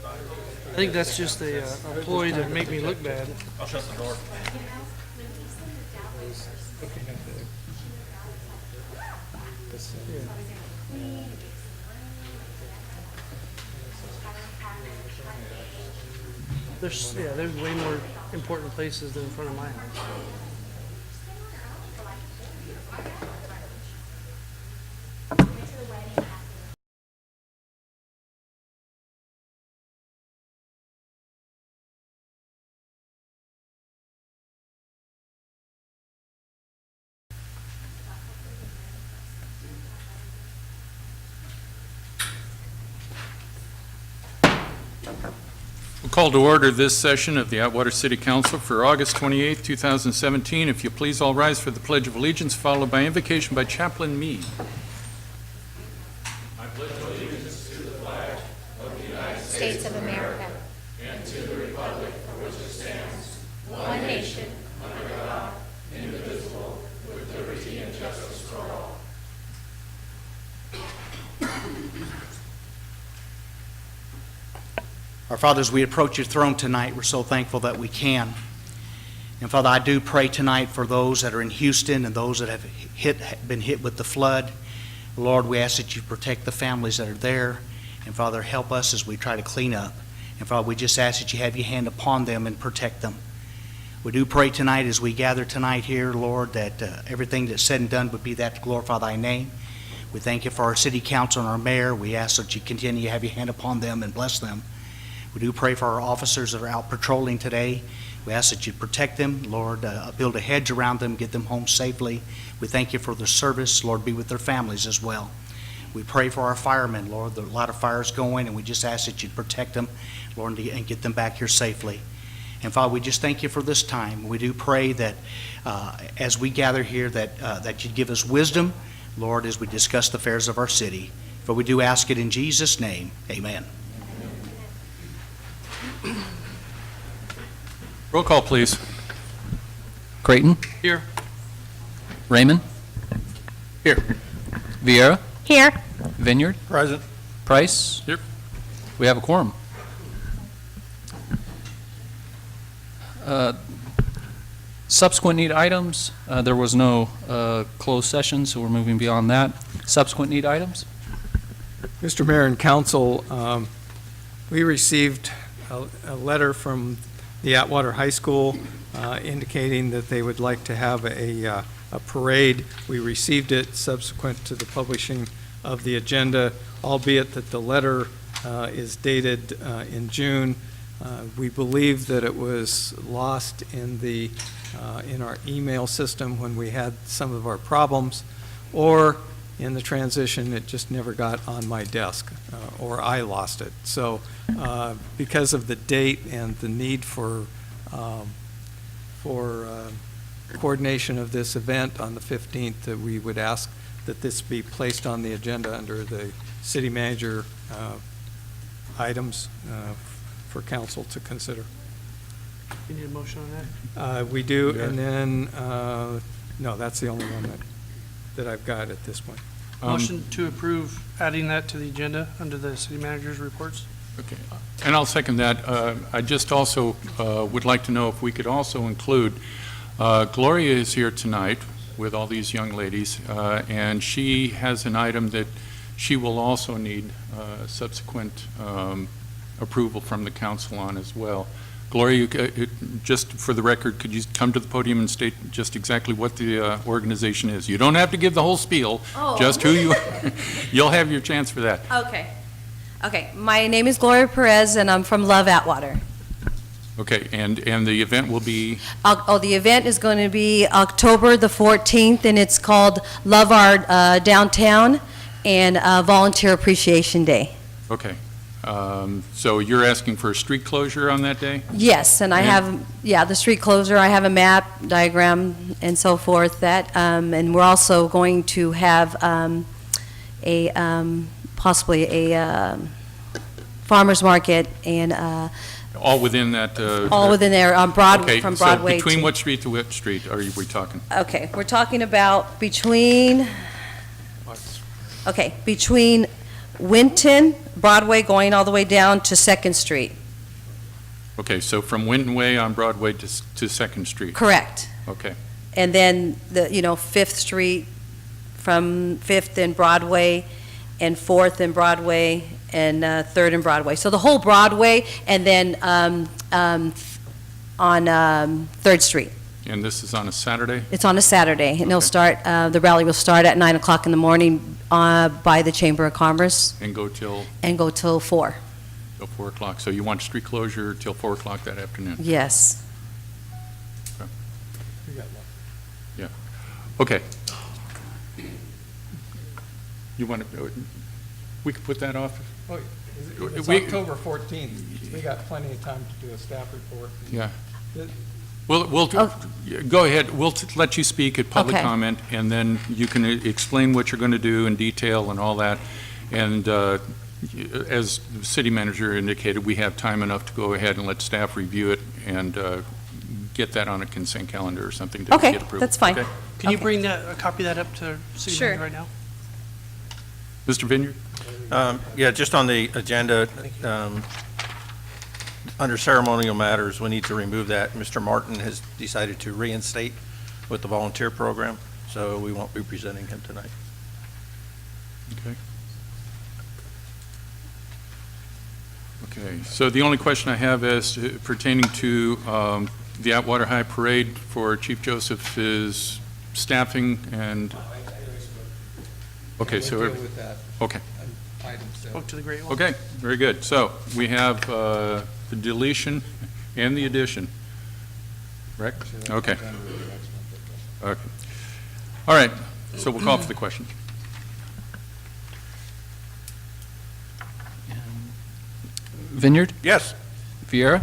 I think that's just a ploy to make me look bad. I'll shut the door. There's way more important places than in front of my house. We'll call to order this session of the Atwater City Council for August 28, 2017. If you please all rise for the Pledge of Allegiance, followed by invocation by Chaplain Meade. I pledge allegiance to the flag of the United States of America and to the republic for which it stands, one nation, under God, indivisible, with liberty and justice for all. Our Father, as we approach your throne tonight, we're so thankful that we can. And Father, I do pray tonight for those that are in Houston and those that have been hit with the flood. Lord, we ask that you protect the families that are there. And Father, help us as we try to clean up. And Father, we just ask that you have your hand upon them and protect them. We do pray tonight as we gather tonight here, Lord, that everything that's said and done would be that to glorify thy name. We thank you for our city council and our mayor. We ask that you continue to have your hand upon them and bless them. We do pray for our officers that are out patrolling today. We ask that you protect them, Lord, build a hedge around them, get them home safely. We thank you for their service. Lord, be with their families as well. We pray for our firemen, Lord. There are a lot of fires going, and we just ask that you protect them, Lord, and get them back here safely. And Father, we just thank you for this time. We do pray that as we gather here that you'd give us wisdom, Lord, as we discuss the affairs of our city. For we do ask it in Jesus' name. Amen. Roll call, please. Creighton? Here. Raymond? Here. Vieira? Here. Vineyard? Present. Price? Here. We have a quorum. Subsequent need items. There was no closed session, so we're moving beyond that. Subsequent need items. Mr. Mayor and Council, we received a letter from the Atwater High School indicating that they would like to have a parade. We received it subsequent to the publishing of the agenda, albeit that the letter is dated in June. We believe that it was lost in our email system when we had some of our problems, or in the transition, it just never got on my desk, or I lost it. So because of the date and the need for coordination of this event on the 15th, that we would ask that this be placed on the agenda under the city manager items for council to consider. You need a motion on that? We do, and then, no, that's the only one that I've got at this point. Motion to approve adding that to the agenda under the city manager's reports? Okay, and I'll second that. I just also would like to know if we could also include, Gloria is here tonight with all these young ladies, and she has an item that she will also need subsequent approval from the council on as well. Gloria, just for the record, could you come to the podium and state just exactly what the organization is? You don't have to give the whole spiel, just who you are. You'll have your chance for that. Okay, my name is Gloria Perez, and I'm from Love Atwater. Okay, and the event will be? The event is going to be October the 14th, and it's called Love Our Downtown and Volunteer Appreciation Day. Okay. So you're asking for a street closure on that day? Yes, and I have, the street closure. I have a map, diagram, and so forth. And we're also going to have possibly a farmer's market and all within that? All within there on Broadway, okay, from Broadway. So between what street to what street are we talking? Okay, we're talking about between Winton, Broadway, going all the way down to Second Street. Okay, so from Winton Way on Broadway to Second Street? Correct. Okay, And then Fifth Street, from Fifth and Broadway, and Fourth and Broadway, and Third and Broadway. So the whole Broadway, and then on Third Street. and this is on a Saturday? It's on a Saturday, and it'll Okay. start, the rally will start at 9 o'clock in the morning by the Chamber of Commerce And go till and go till 4. 4 o'clock? So you want street closure till 4 o'clock that afternoon? Yes. Okay. You want to, we could put that off? Oh, It's We- October 14th. We got plenty of time to do a staff report. Yeah. It- We'll, go ahead, we'll let you speak at public Okay. comment, and then you can explain what you're going to do in detail and all that. And as the city manager indicated, we have time enough to go ahead and let staff review it and get that on a consent calendar or something to Okay, get approved. that's fine. Okay? Can you Okay. bring a copy of that up to City Sure. Manager right now? Mr. Vineyard? Yeah, just on the agenda, under ceremonial matters, we need to remove that. Mr. Martin has decided to reinstate with the volunteer program, so we won't be presenting him tonight. Okay. Okay, so the only question I have is pertaining to the Atwater High Parade for Chief Joseph is staffing and, okay, We'll so, deal with that okay, item, so. Spoke to the great one. okay, very good. So we have the deletion and the addition, correct? Okay. Okay. All right, so we'll call for the question. Vineyard, Yes. Viera,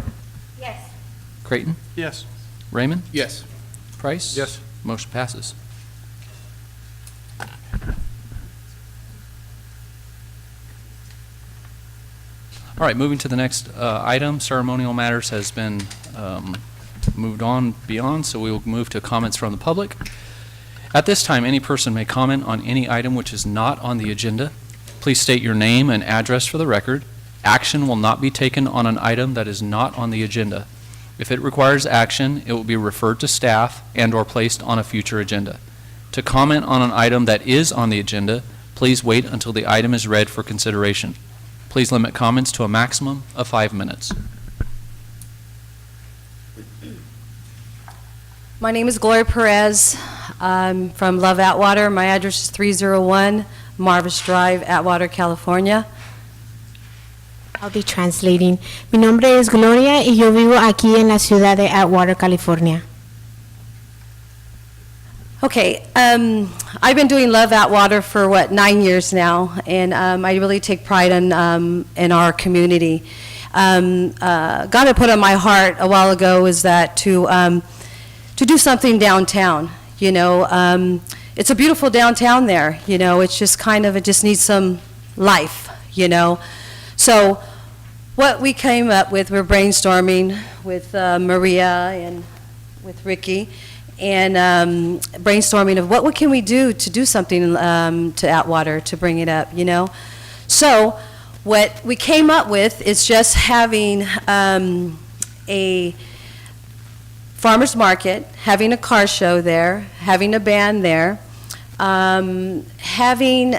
Yes. Creighton, Yes. Raymond, Yes. Price. Yes. Motion passes. All right, moving to the next item, ceremonial matters has been moved on beyond, so we will move to comments from the public. At this time, any person may comment on any item which is not on the agenda. Please state your name and address for the record. Action will not be taken on an item that is not on the agenda. If it requires action, it will be referred to staff and/or placed on a future agenda. To comment on an item that is on the agenda, please wait until the item is read for consideration. Please limit comments to a maximum of 5 minutes. My name is Gloria Perez. I'm from Love Atwater. My address is 301 Marvis Drive, Atwater, California. I'll be translating. Mi nombre es Gloria y yo vivo aquí en la ciudad de Atwater, California. Okay, I've been doing Love Atwater for, 9 years now, and I really take pride in our community. God had put on my heart a while ago is that to do something downtown, It's a beautiful downtown there, it's just it just needs some life, So what we came up with, we're brainstorming with Maria and with Ricky, and brainstorming of what can we do to do something to Atwater, to bring it up, So what we came up with is just having a farmer's market, having a car show there, having a band there, having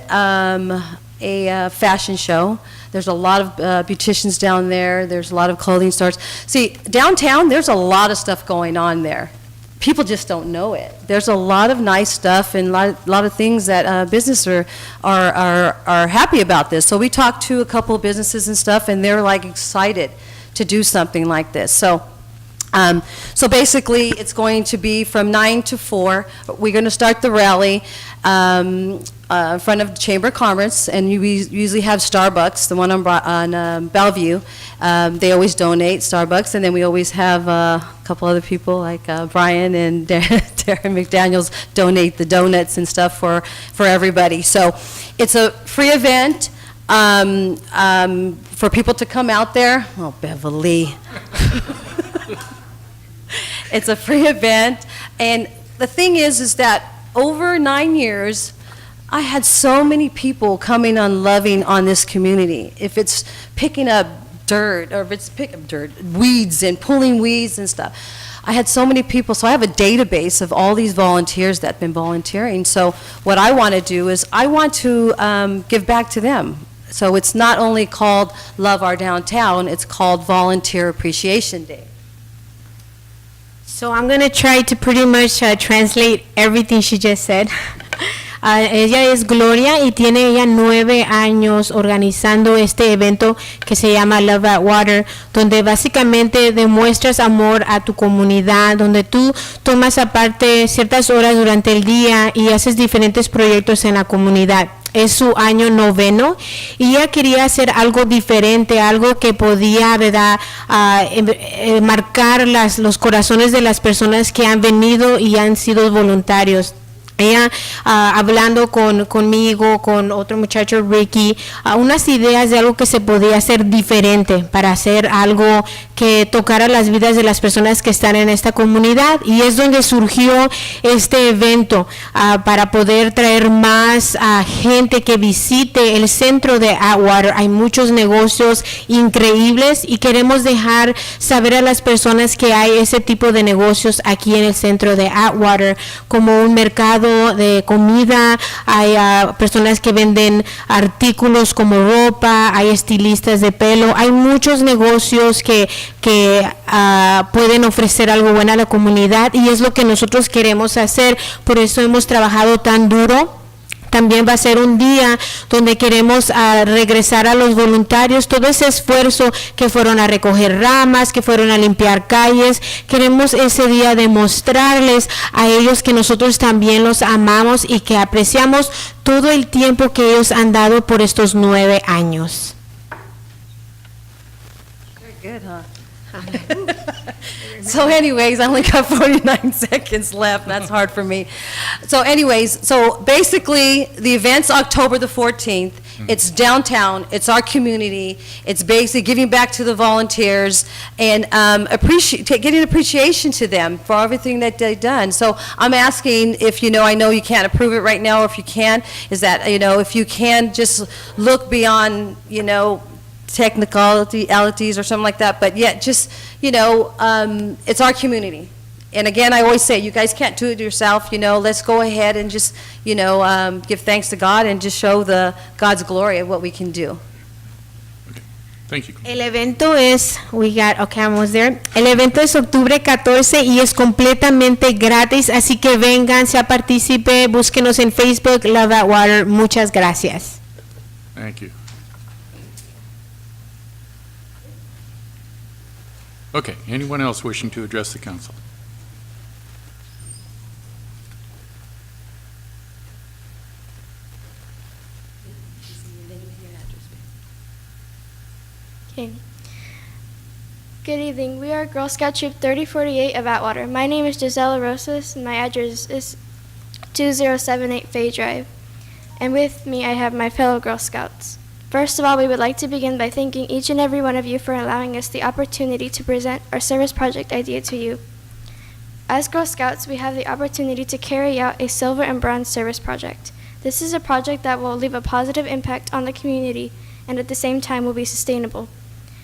a fashion show. There's a lot of beauticians down there. There's a lot of clothing stores. See, downtown, there's a lot of stuff going on there. People just don't know it. There's a lot of nice stuff and a lot of things that businesses are happy about this. So we talked to a couple of businesses and stuff, and they're excited to do something like this. So basically, it's going to be from 9 to 4. We're going to start the rally in front of the Chamber of Commerce, and we usually have Starbucks, the one on Bellevue. They always donate Starbucks, and then we always have a couple other people like Brian and Darren McDaniels donate the donuts and stuff for everybody. So it's a free event for people to come out there. Oh, Beverly. It's a free event, and the thing is that over 9 years, I had so many people coming on loving on this community. If it's picking up dirt, or if it's picking up dirt, weeds and pulling weeds and stuff. I had so many people, so I have a database of all these volunteers that have been volunteering. So what I want to do is I want to give back to them. So it's not only called Love Our Downtown, it's called Volunteer Appreciation Day. So I'm going to try to pretty much translate everything she just said. Ella es Gloria y tiene ella 9 años organizando este evento que se llama Love Atwater, donde básicamente demuestras amor a tu comunidad, donde tú tomas aparte ciertas horas durante el día y haces diferentes proyectos en la comunidad. Es su año 9 y ella quería hacer algo diferente, algo que podía, ¿verdad?, marcar los corazones de las personas que han venido y han sido voluntarios. Ella hablando conmigo, con otro muchacho, Ricky, unas ideas de algo que se podía hacer diferente para hacer algo que tocara las vidas de las personas que están en esta comunidad, y es donde surgió este evento para poder traer más gente que visite el centro de Atwater. Hay muchos negocios increíbles y queremos dejar saber a las personas que hay ese tipo de negocios aquí en el centro de Atwater, como un mercado de comida, hay personas que venden artículos como ropa, hay estilistas de pelo, hay muchos negocios que pueden ofrecer algo bueno a la comunidad, y es lo que nosotros queremos hacer. Por eso hemos trabajado tan duro. También va a ser un día donde queremos regresar a los voluntarios todo ese esfuerzo que fueron a recoger ramas, que fueron a limpiar calles. Queremos ese día demostrarles a ellos que nosotros también los amamos y que apreciamos todo el tiempo que ellos han dado por estos 9 años. Very good, huh? So anyways, I only got 49 seconds left. That's hard for me. So anyways, so basically, the event's October the 14th. It's downtown. It's our community. It's basically giving back to the volunteers and getting appreciation to them for everything that they've done. So I'm asking if, I know you can't approve it right now, or if you can, is that, if you can just look beyond, technicalities or something like that, but yet just, it's our community. And again, I always say, you guys can't do it yourself, let's go ahead and just, give thanks to God and just show God's glory of what we can do. Thank you. El evento es, almost there. El evento es octubre 14 y es completamente gratis, así que vengan, sea partícipe, búsquenos en Facebook, Love Atwater. Muchas gracias. Thank you. Okay, anyone else wishing to address the council? Okay. Good evening. We are Girl Scout Troop 3048 of Atwater. My name is Gisela Rosas, and my address is 2078 Fay Drive. And with me, I have my fellow Girl Scouts. First of all, we would like to begin by thanking each and every one of you for allowing us the opportunity to present our service project idea to you. As Girl Scouts, we have the opportunity to carry out a silver and bronze service project. This is a project that will leave a positive impact on the community and at the same time will be sustainable.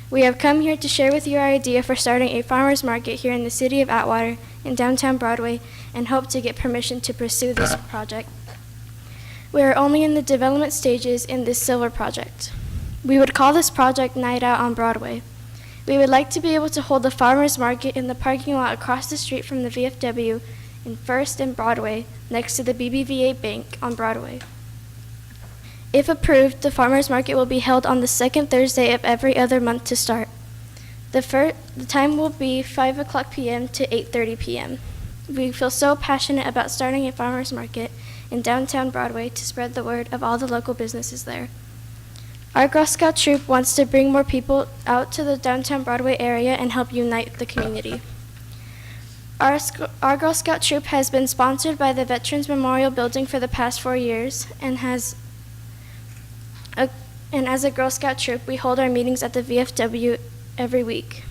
We have come here to share with you our idea for starting a farmers market here in the city of Atwater in downtown Broadway and hope to get permission to pursue this project. We are only in the development stages in this silver project. We would call this project Night Out on Broadway. We would like to be able to hold the farmers market in the parking lot across the street from the VFW in First and Broadway next to the BBVA Bank on Broadway. If approved, the farmers market will be held on the second Thursday of every other month to start. The time will be 5 o'clock p.m. to 8:30 p.m. We feel so passionate about starting a farmers market in downtown Broadway to spread the word of all the local businesses there. Our Girl Scout troop wants to bring more people out to the downtown Broadway area and help unite the community. Our Girl Scout troop has been sponsored by the Veterans Memorial Building for the past 4 years and as a Girl Scout troop, we hold our meetings at the VFW every week.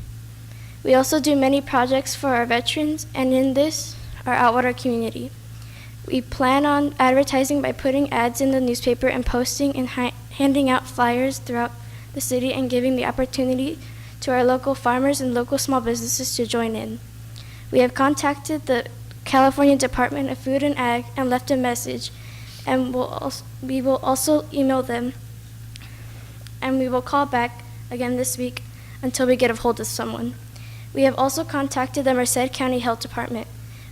We also do many projects for our veterans and in this, our Atwater community. We plan on advertising by putting ads in the newspaper and posting and handing out flyers throughout the city and giving the opportunity to our local farmers and local small businesses to join in. We have contacted the California Department of Food and Ag and left a message, and we will also email them, and we will call back again this week until we get a hold of someone. We have also contacted the Merced County Health Department.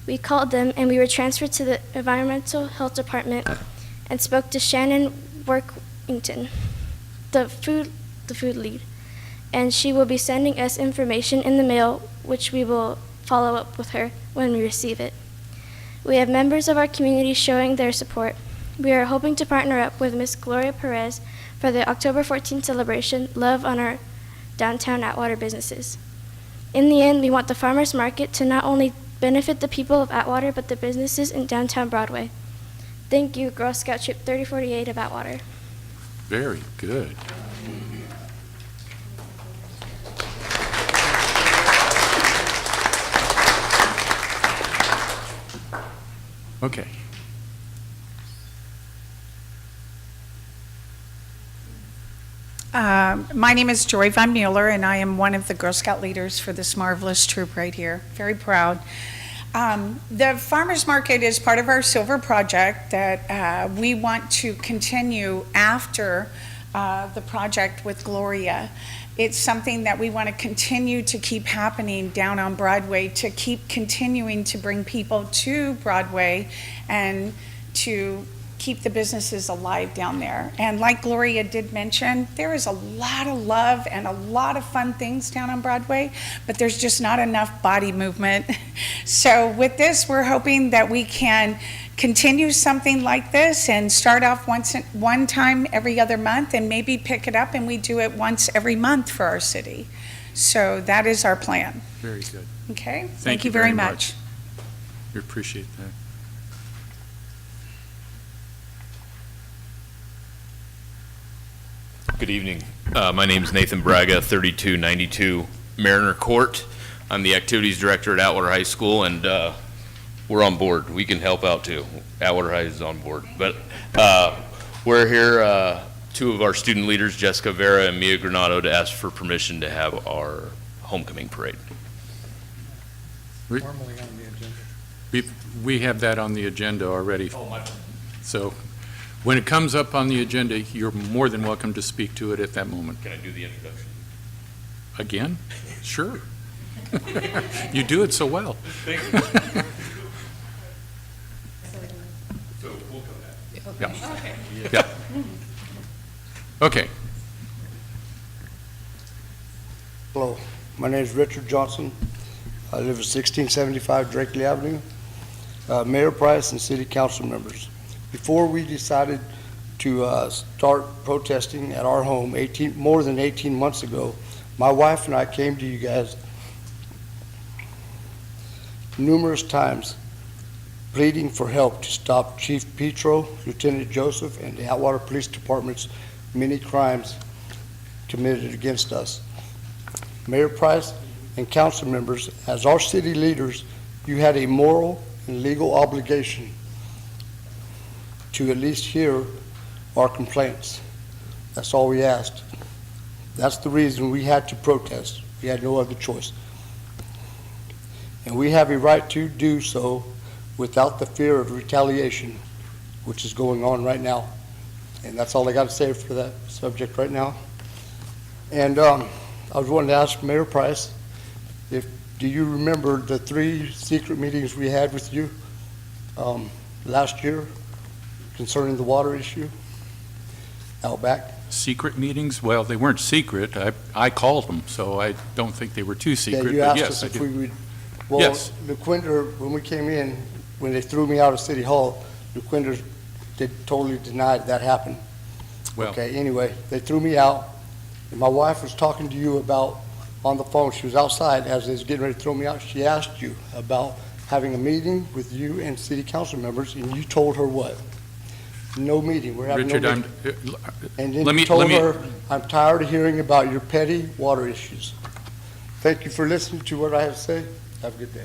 We called them and we were transferred to the Environmental Health Department and spoke to Shannon Workington, the food lead, and she will be sending us information in the mail, which we will follow up with her when we receive it. We have members of our community showing their support. We are hoping to partner up with Miss Gloria Perez for the October 14th celebration, Love on Our Downtown Atwater Businesses. In the end, we want the farmers market to not only benefit the people of Atwater, but the businesses in downtown Broadway. Thank you, Girl Scout Troop 3048 of Atwater. Very good. Okay. My name is Joy Von Mueller, and I am one of the Girl Scout leaders for this marvelous troop right here. Very proud. The farmers market is part of our Silver Project that we want to continue after the project with Gloria. It's something that we want to continue to keep happening down on Broadway, to keep continuing to bring people to Broadway and to keep the businesses alive down there. And like Gloria did mention, there is a lot of love and a lot of fun things down on Broadway, but there's just not enough body movement. So with this, we're hoping that we can continue something like this and start off one time every other month and maybe pick it up and we do it once every month for our city. So that is our plan. Very good. Okay? Thank you very much. We appreciate that. Good evening. My name is Nathan Braga, 3292 Mariner Court. I'm the activities director at Atwater High School, and we're on board. We can help out too. Atwater High is on board. But we're here, two of our student leaders, Jessica Vera and Mia Granado, to ask for permission to have our homecoming parade. Normally on the agenda. We have that on the agenda already. Oh, my. So when it comes up on the agenda, you're more than welcome to speak to it at that moment. Can I do the introduction? Again? Sure. You do it so well. Thank you. So we'll come back. Yeah. Yeah. Okay. Hello, my name is Richard Johnson. I live at 1675 Drakely Avenue. Mayor Price and city council members. Before we decided to start protesting at our home more than 18 months ago, my wife and I came to you guys numerous times pleading for help to stop Chief Petro, Lieutenant Joseph, and the Atwater Police Department's many crimes committed against us. Mayor Price and council members, as our city leaders, you had a moral and legal obligation to at least hear our complaints. That's all we asked. That's the reason we had to protest. We had no other choice. And we have a right to do so without the fear of retaliation, which is going on right now. And that's all I got to say for that subject right now. And I was wanting to ask Mayor Price, do you remember the 3 secret meetings we had with you last year concerning the water issue out back? Secret meetings? Well, they weren't secret. I called them, so I don't think they were too secret. Yeah, you but asked yes, us I if did. we would. Well, Yes. LeQuinder, when we came in, when they threw me out of City Hall, LeQuinder totally denied that happened. Well, Okay, anyway, they threw me out, and my wife was talking to you about, on the phone, she was outside as they was getting ready to throw me out, she asked you about having a meeting with you and city council members, and you told her what? No meeting, we're having no Richard, meeting. And let then me- you told let me- her, I'm tired of hearing about your petty water issues. Thank you for listening to what I have to say. Have a good day.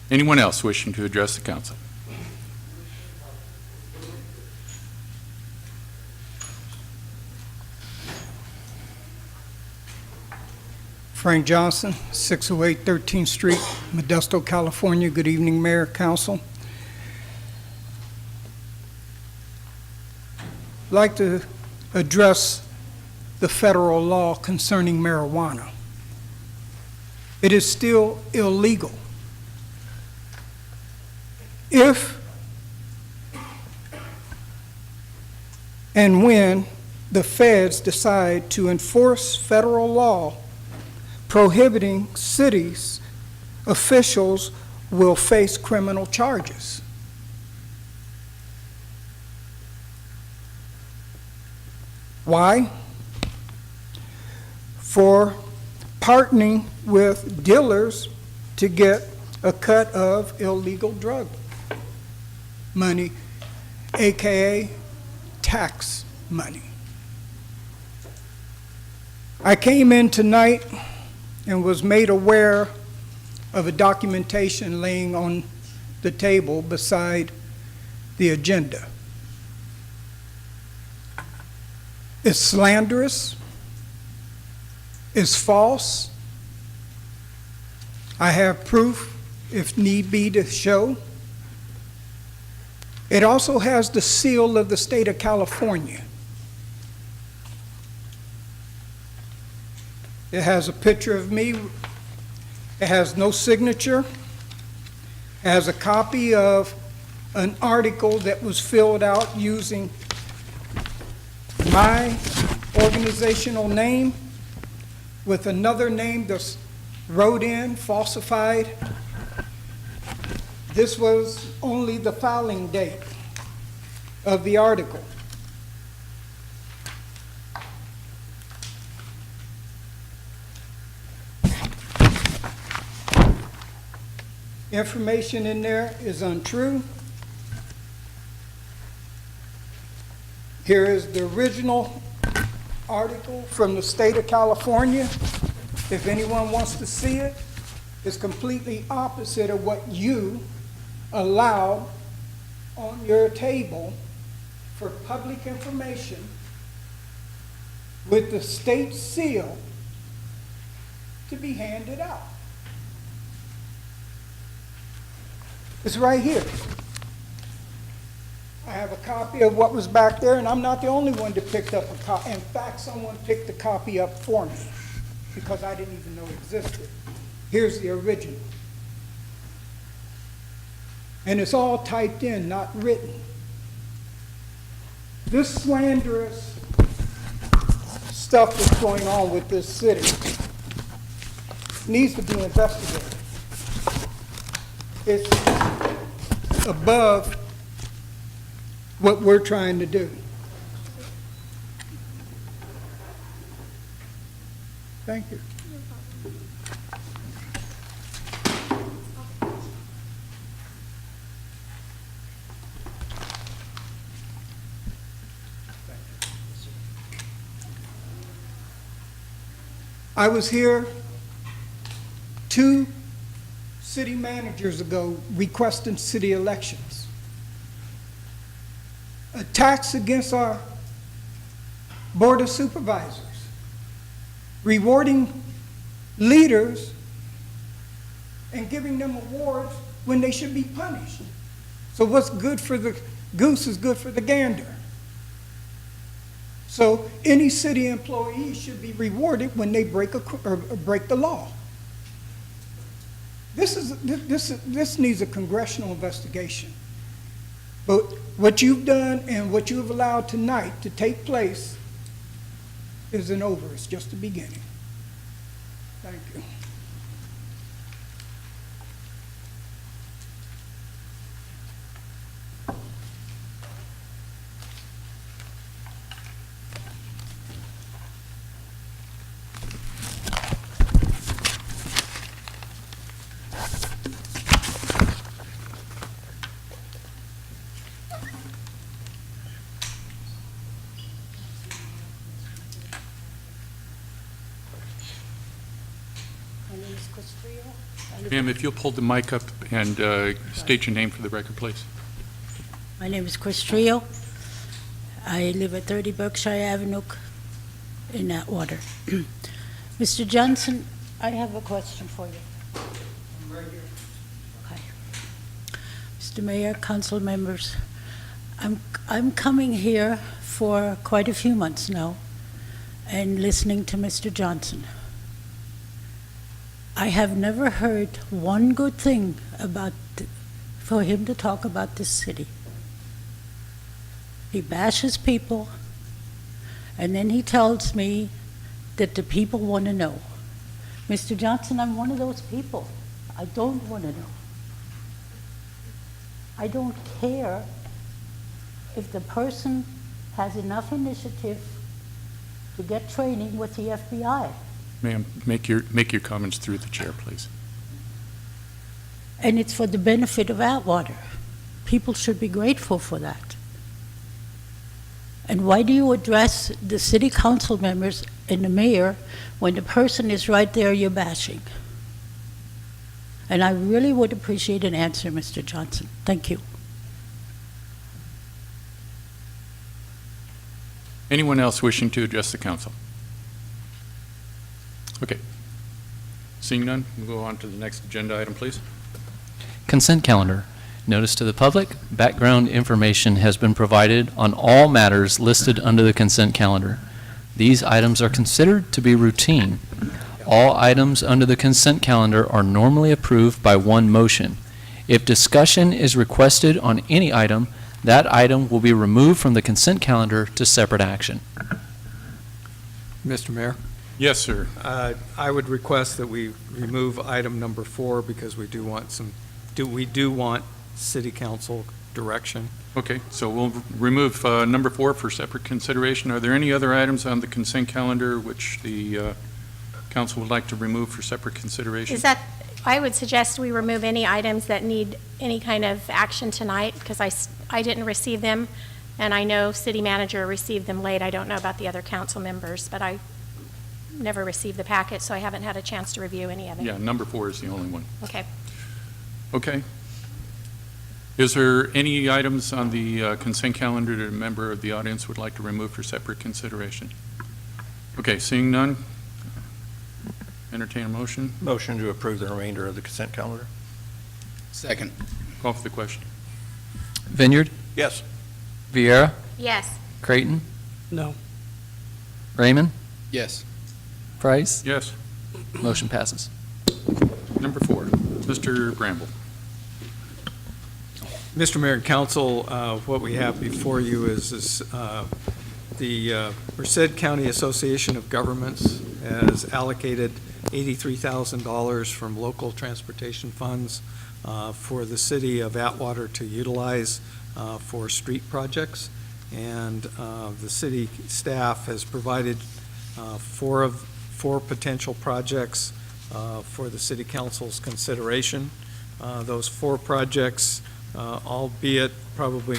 Anyone else wishing to address the council? Frank Johnson, 608 13th Street, Modesto, California. Good evening, Mayor, Council. I'd like to address the federal law concerning marijuana. It is still illegal. If and when the feds decide to enforce federal law prohibiting cities, officials will face criminal charges. Why? For partnering with dealers to get a cut of illegal drug money, AKA tax money. I came in tonight and was made aware of a documentation laying on the table beside the agenda. It's slanderous, it's false. I have proof, if need be, to show. It also has the seal of the state of California. It has a picture of me. It has no signature. It has a copy of an article that was filled out using my organizational name with another name that's wrote in, falsified. This was only the filing date of the article. Information in there is untrue. Here is the original article from the state of California. If anyone wants to see it, it's completely opposite of what you allow on your table for public information with the state seal to be handed out. It's right here. I have a copy of what was back there, and I'm not the only one that picked up a copy. In fact, someone picked the copy up for me because I didn't even know it existed. Here's the original. And it's all typed in, not written. This slanderous stuff that's going on with this city needs to be investigated. It's above what we're trying to do. Thank you. I was here 2 city managers ago requesting city elections. Attacks against our board of supervisors, rewarding leaders and giving them awards when they should be punished. So what's good for the goose is good for the gander. So any city employee should be rewarded when they break the law. This needs a congressional investigation. But what you've done and what you have allowed tonight to take place isn't over. It's just the beginning. Thank you. My name is Chris Frio. Ma'am, if you'll pull the mic up and state your name for the record, please. My name is Chris Trio. I live at 30 Berkshire Avenue in Atwater. Mr. Johnson, I have a question for you. Okay. Mr. Mayor, council members, I'm coming here for quite a few months now and listening to Mr. Johnson. I have never heard one good thing for him to talk about this city. He bashes people, and then he tells me that the people want to know. Mr. Johnson, I'm one of those people. I don't want to know. I don't care if the person has enough initiative to get training with the FBI. Ma'am, make your comments through the chair, please. And it's for the benefit of Atwater. People should be grateful for that. And why do you address the city council members and the mayor when the person is right there you're bashing? And I really would appreciate an answer, Mr. Johnson. Thank you. Anyone else wishing to address the council? Okay. Seeing none, we'll go on to the next agenda item, please. Consent calendar. Notice to the public, background information has been provided on all matters listed under the consent calendar. These items are considered to be routine. All items under the consent calendar are normally approved by one motion. If discussion is requested on any item, that item will be removed from the consent calendar to separate action. Mr. Mayor, Yes, sir. I would request that we remove item number 4 because we do want city council direction. Okay, so we'll remove number 4 for separate consideration. Are there any other items on the consent calendar which the council would like to remove for separate consideration? I would suggest we remove any items that need any kind of action tonight, because I didn't receive them, and I know city manager received them late. I don't know about the other council members, but I never received the packet, so I haven't had a chance to review any of it. Yeah, number 4 is the only one. Okay. Okay. Is there any items on the consent calendar that a member of the audience would like to remove for separate consideration? Okay, seeing none, entertain a motion. Motion to approve the remainder of the consent calendar. Second. Call for the question. Vineyard, Yes. Viera, Yes. Creighton, No. Raymond, Yes. Price. Yes. Motion passes. Number 4, Mr. Bramble. Mr. Mayor and Council, what we have before you is the Merced County Association of Governments has allocated $83,000 from local transportation funds for the city of Atwater to utilize for street projects. And the city staff has provided 4 potential projects for the city council's consideration. Those 4 projects, albeit probably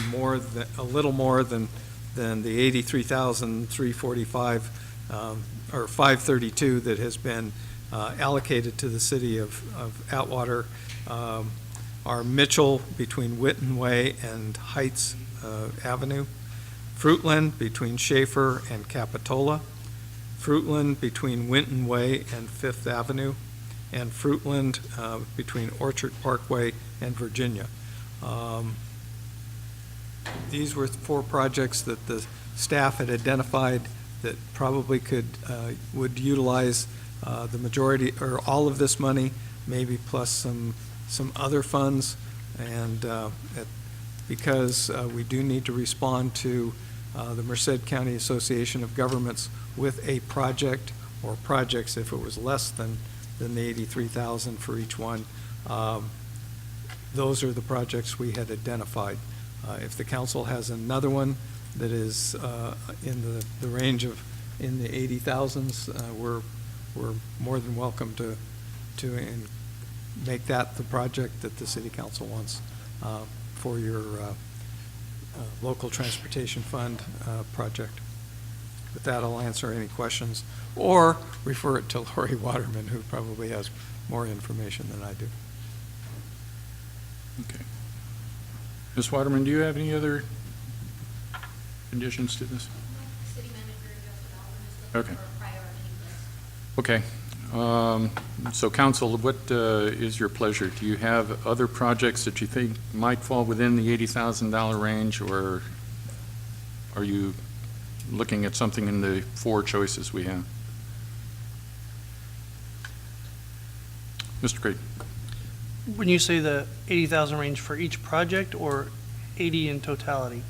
a little more than the 83,345 or 532 that has been allocated to the city of Atwater, are Mitchell between Witten Way and Heights Avenue, Fruitland between Schaefer and Capitola, Fruitland between Winton Way and Fifth Avenue, and Fruitland between Orchard Parkway and Virginia. These were 4 projects that the staff had identified that probably would utilize the majority or all of this money, maybe plus some other funds. And because we do need to respond to the Merced County Association of Governments with a project or projects, if it was less than the 83,000 for each one, those are the projects we had identified. If the council has another one that is in the range of in the 80,000s, we're more than welcome to make that the project that the city council wants for your local transportation fund project. with that, I'll answer any questions, or refer it to Lori Waterman, who probably has more information than I do. Okay. Ms. Waterman, do you have any other conditions to this? City manager Justin Alvin is Okay. looking for a priority list. Okay. So council, what is your pleasure? Do you have other projects that you think might fall within the $80,000 range, or are you looking at something in the 4 choices we have? Mr. Creed? When you say the 80,000 range for each project or 80 in totality?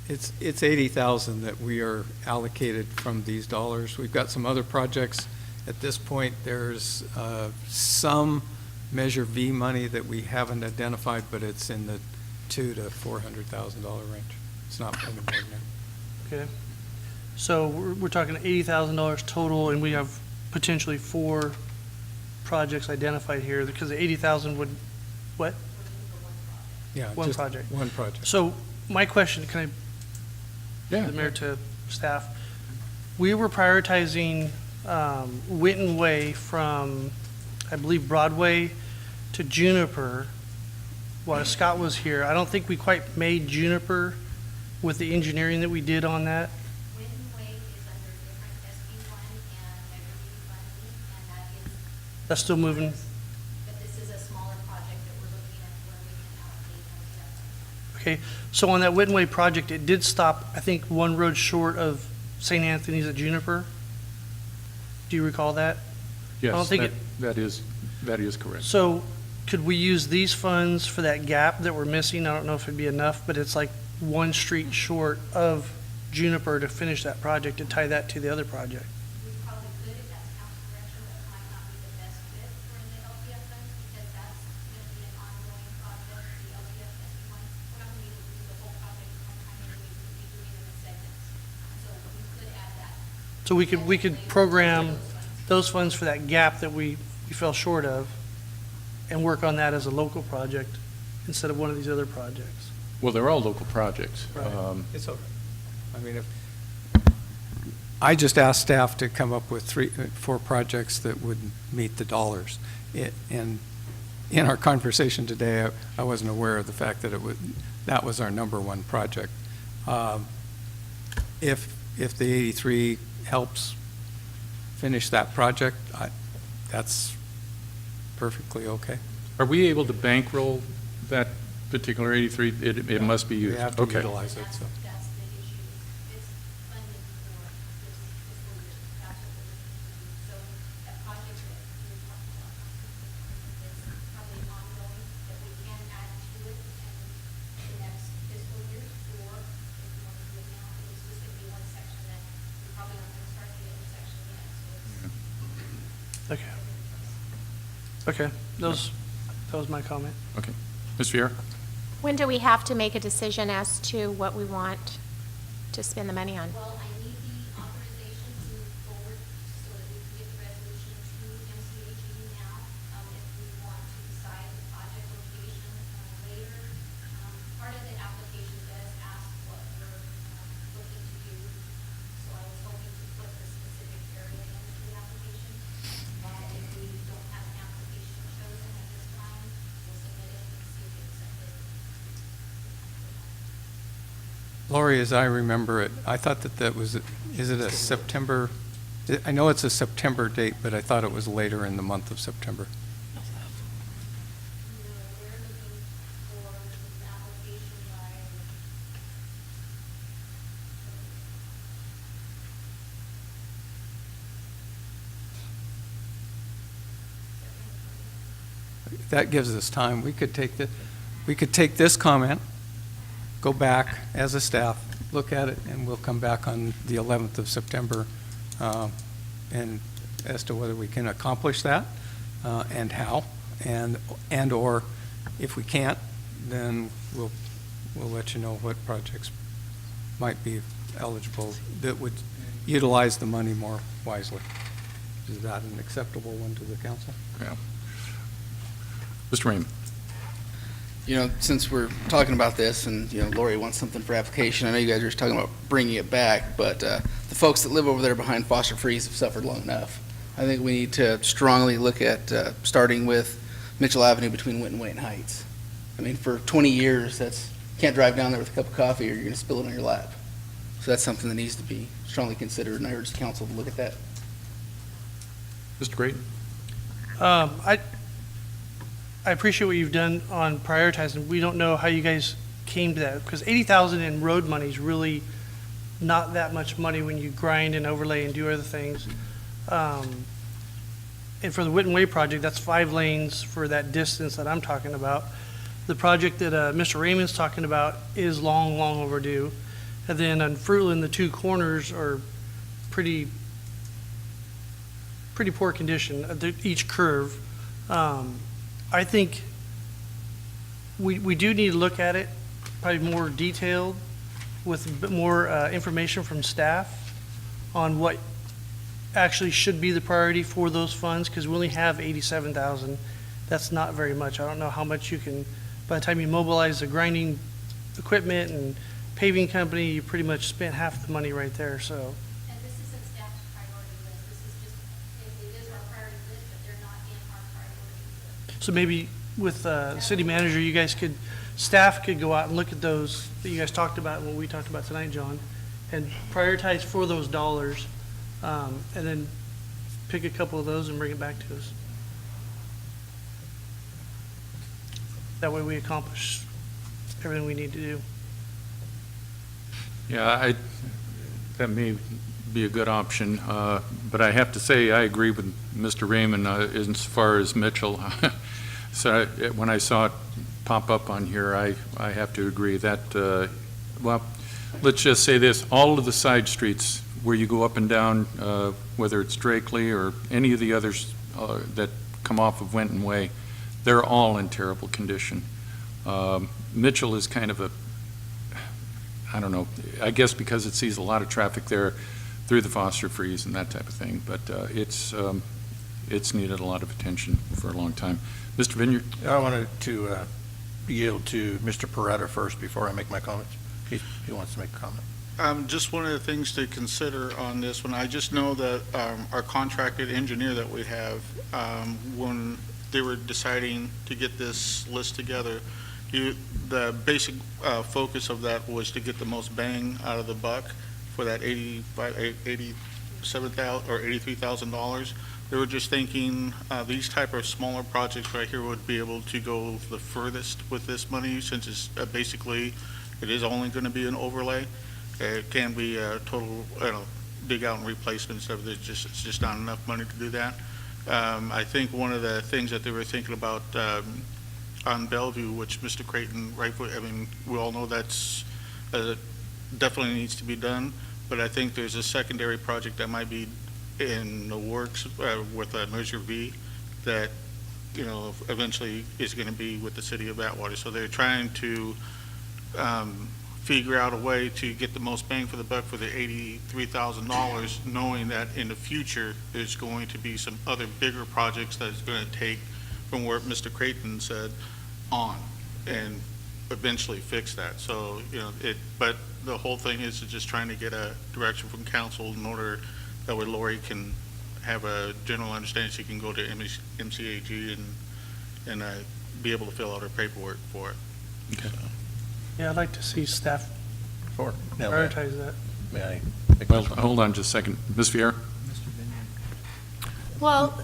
It's 80,000 that we are allocated from these dollars. We've got some other projects. At this point, there's some Measure V money that we haven't identified, but it's in the $200,000 to $400,000 range. It's not any more than that. Okay. So we're talking $80,000 total, and we have potentially 4 projects identified here, because the 80,000 would, what? Yeah, One just project. one project. So my question, can I, Yeah. the mayor to staff, we were prioritizing Witten Way from, I believe, Broadway to Juniper while Scott was here. I don't think we quite made Juniper with the engineering that we did on that. Witten Way is under different SB1 and Measure B funding, and that is, That's still moving. but this is a smaller project that we're looking at where we can allocate some of that. Okay, so on that Witten Way project, it did stop, I think, one road short of St. Anthony's at Juniper. Do you recall that? Yes, don't think that is correct. So could we use these funds for that gap that we're missing? I don't know if it'd be enough, but it's like one street short of Juniper to finish that project and tie that to the other project. We probably could, if that's council direction, but it might not be the best fit for the LPF funds, because that's going to be an ongoing project, the LPF SB1. We're not going to be able to do the whole project at one time, and we could be doing them in segments. So we could add that. So we could program those funds for that gap that we fell short of and work on that as a local project instead of one of these other projects. Well, they're all local projects. Right. It's okay. I mean, I just asked staff to come up with 4 projects that would meet the dollars. And in our conversation today, I wasn't aware of the fact that that was our number 1 project. If the 83 helps finish that project, that's perfectly okay. Are we able to bankroll that particular 83? It must be used. We have to Okay. utilize it, so. That's the issue. It's funding for this fiscal year. That's what we're looking to do. So that project that we were talking about, is probably ongoing, that we can add to it in the next fiscal year, or if we want to do it now, it's just going to be one section that we probably aren't going to start the intersection yet, so it's. Okay. Okay, that was my comment. Okay. Ms. Vieira? When do we have to make a decision as to what we want to spend the money on? Well, I need the authorization to move forward so that we can get the resolution to MCAG now. If we want to decide the project location later. Part of the application does ask what we're looking to do. So I was hoping to put the specific area into the application. If we don't have an application chosen at this time, we'll submit it and see if it's accepted. Lori, as I remember it, I thought that was, is it a September, I know it's a September date, but I thought it was later in the month of September. That gives us time. We could take this comment, go back as a staff, look at it, and we'll come back on the 11th of September and as to whether we can accomplish that and how, and/or if we can't, then we'll let you know what projects might be eligible that would utilize the money more wisely. Is that an acceptable one to the council? Yeah. Mr. Raymond? since we're talking about this and, Lori wants something for application, I know you guys are just talking about bringing it back, but the folks that live over there behind Foster Freeze have suffered long enough. I think we need to strongly look at starting with Mitchell Avenue between Winton Way and Heights. I mean, for 20 years, can't drive down there with a cup of coffee or you're going to spill it on your lap. So that's something that needs to be strongly considered, and I urge the council to look at that. Mr. Creighton? I appreciate what you've done on prioritizing. We don't know how you guys came to that, because 80,000 in road money is really not that much money when you grind and overlay and do other things. And for the Whitten Way project, that's 5 lanes for that distance that I'm talking about. The project that Mr. Raymond's talking about is long, long overdue. And then on Fruitland, the 2 corners are pretty poor condition, each curve. I think we do need to look at it probably more detailed with a bit more information from staff on what actually should be the priority for those funds, because we only have 87,000. That's not very much. I don't know how much you can, by the time you mobilize the grinding equipment and paving company, you pretty much spent half the money right there, so. And this isn't staff's priority list, this is just, it is our priority list, but they're not in our priority list. So maybe with the city manager, you guys could, staff could go out and look at those that you guys talked about, what we talked about tonight, John, and prioritize for those dollars, and then pick a couple of those and bring it back to us. That way we accomplish everything we need to do. Yeah, that may be a good option, but I have to say, I agree with Mr. Raymond as far as Mitchell. So when I saw it pop up on here, I have to agree that, well, let's just say this, all of the side streets where you go up and down, whether it's Drakely or any of the others that come off of Winton Way, they're all in terrible condition. Mitchell is kind of a, I don't know, I guess because it sees a lot of traffic there through the Foster Freeze and that type of thing, but it's needed a lot of attention for a long time. Mr. Vineyard? I wanted to yield to Mr. Peretta first before I make my comments. He wants to make a comment. Just one of the things to consider on this one, I just know that our contracted engineer that we have, when they were deciding to get this list together, the basic focus of that was to get the most bang out of the buck for that $87,000 or $83,000. They were just thinking these type of smaller projects right here would be able to go the furthest with this money, since it's basically, it is only going to be an overlay. It can be a total, dig out and replacement stuff. It's just not enough money to do that. I think one of the things that they were thinking about on Bellevue, which Mr. Creighton, I mean, we all know that's definitely needs to be done, but I think there's a secondary project that might be in the works with Measure V that, eventually is going to be with the city of Atwater. So they're trying to figure out a way to get the most bang for the buck for the $83,000, knowing that in the future there's going to be some other bigger projects that is going to take from where Mr. Creighton said on and eventually fix that. So, but the whole thing is just trying to get a direction from council in order that way Lori can have a general understanding, she can go to MCAG and be able to fill out her paperwork for it. Okay. So. Yeah, I'd like to see staff prioritize that. May I? Well, hold on just a second. Ms. Vieira? Well,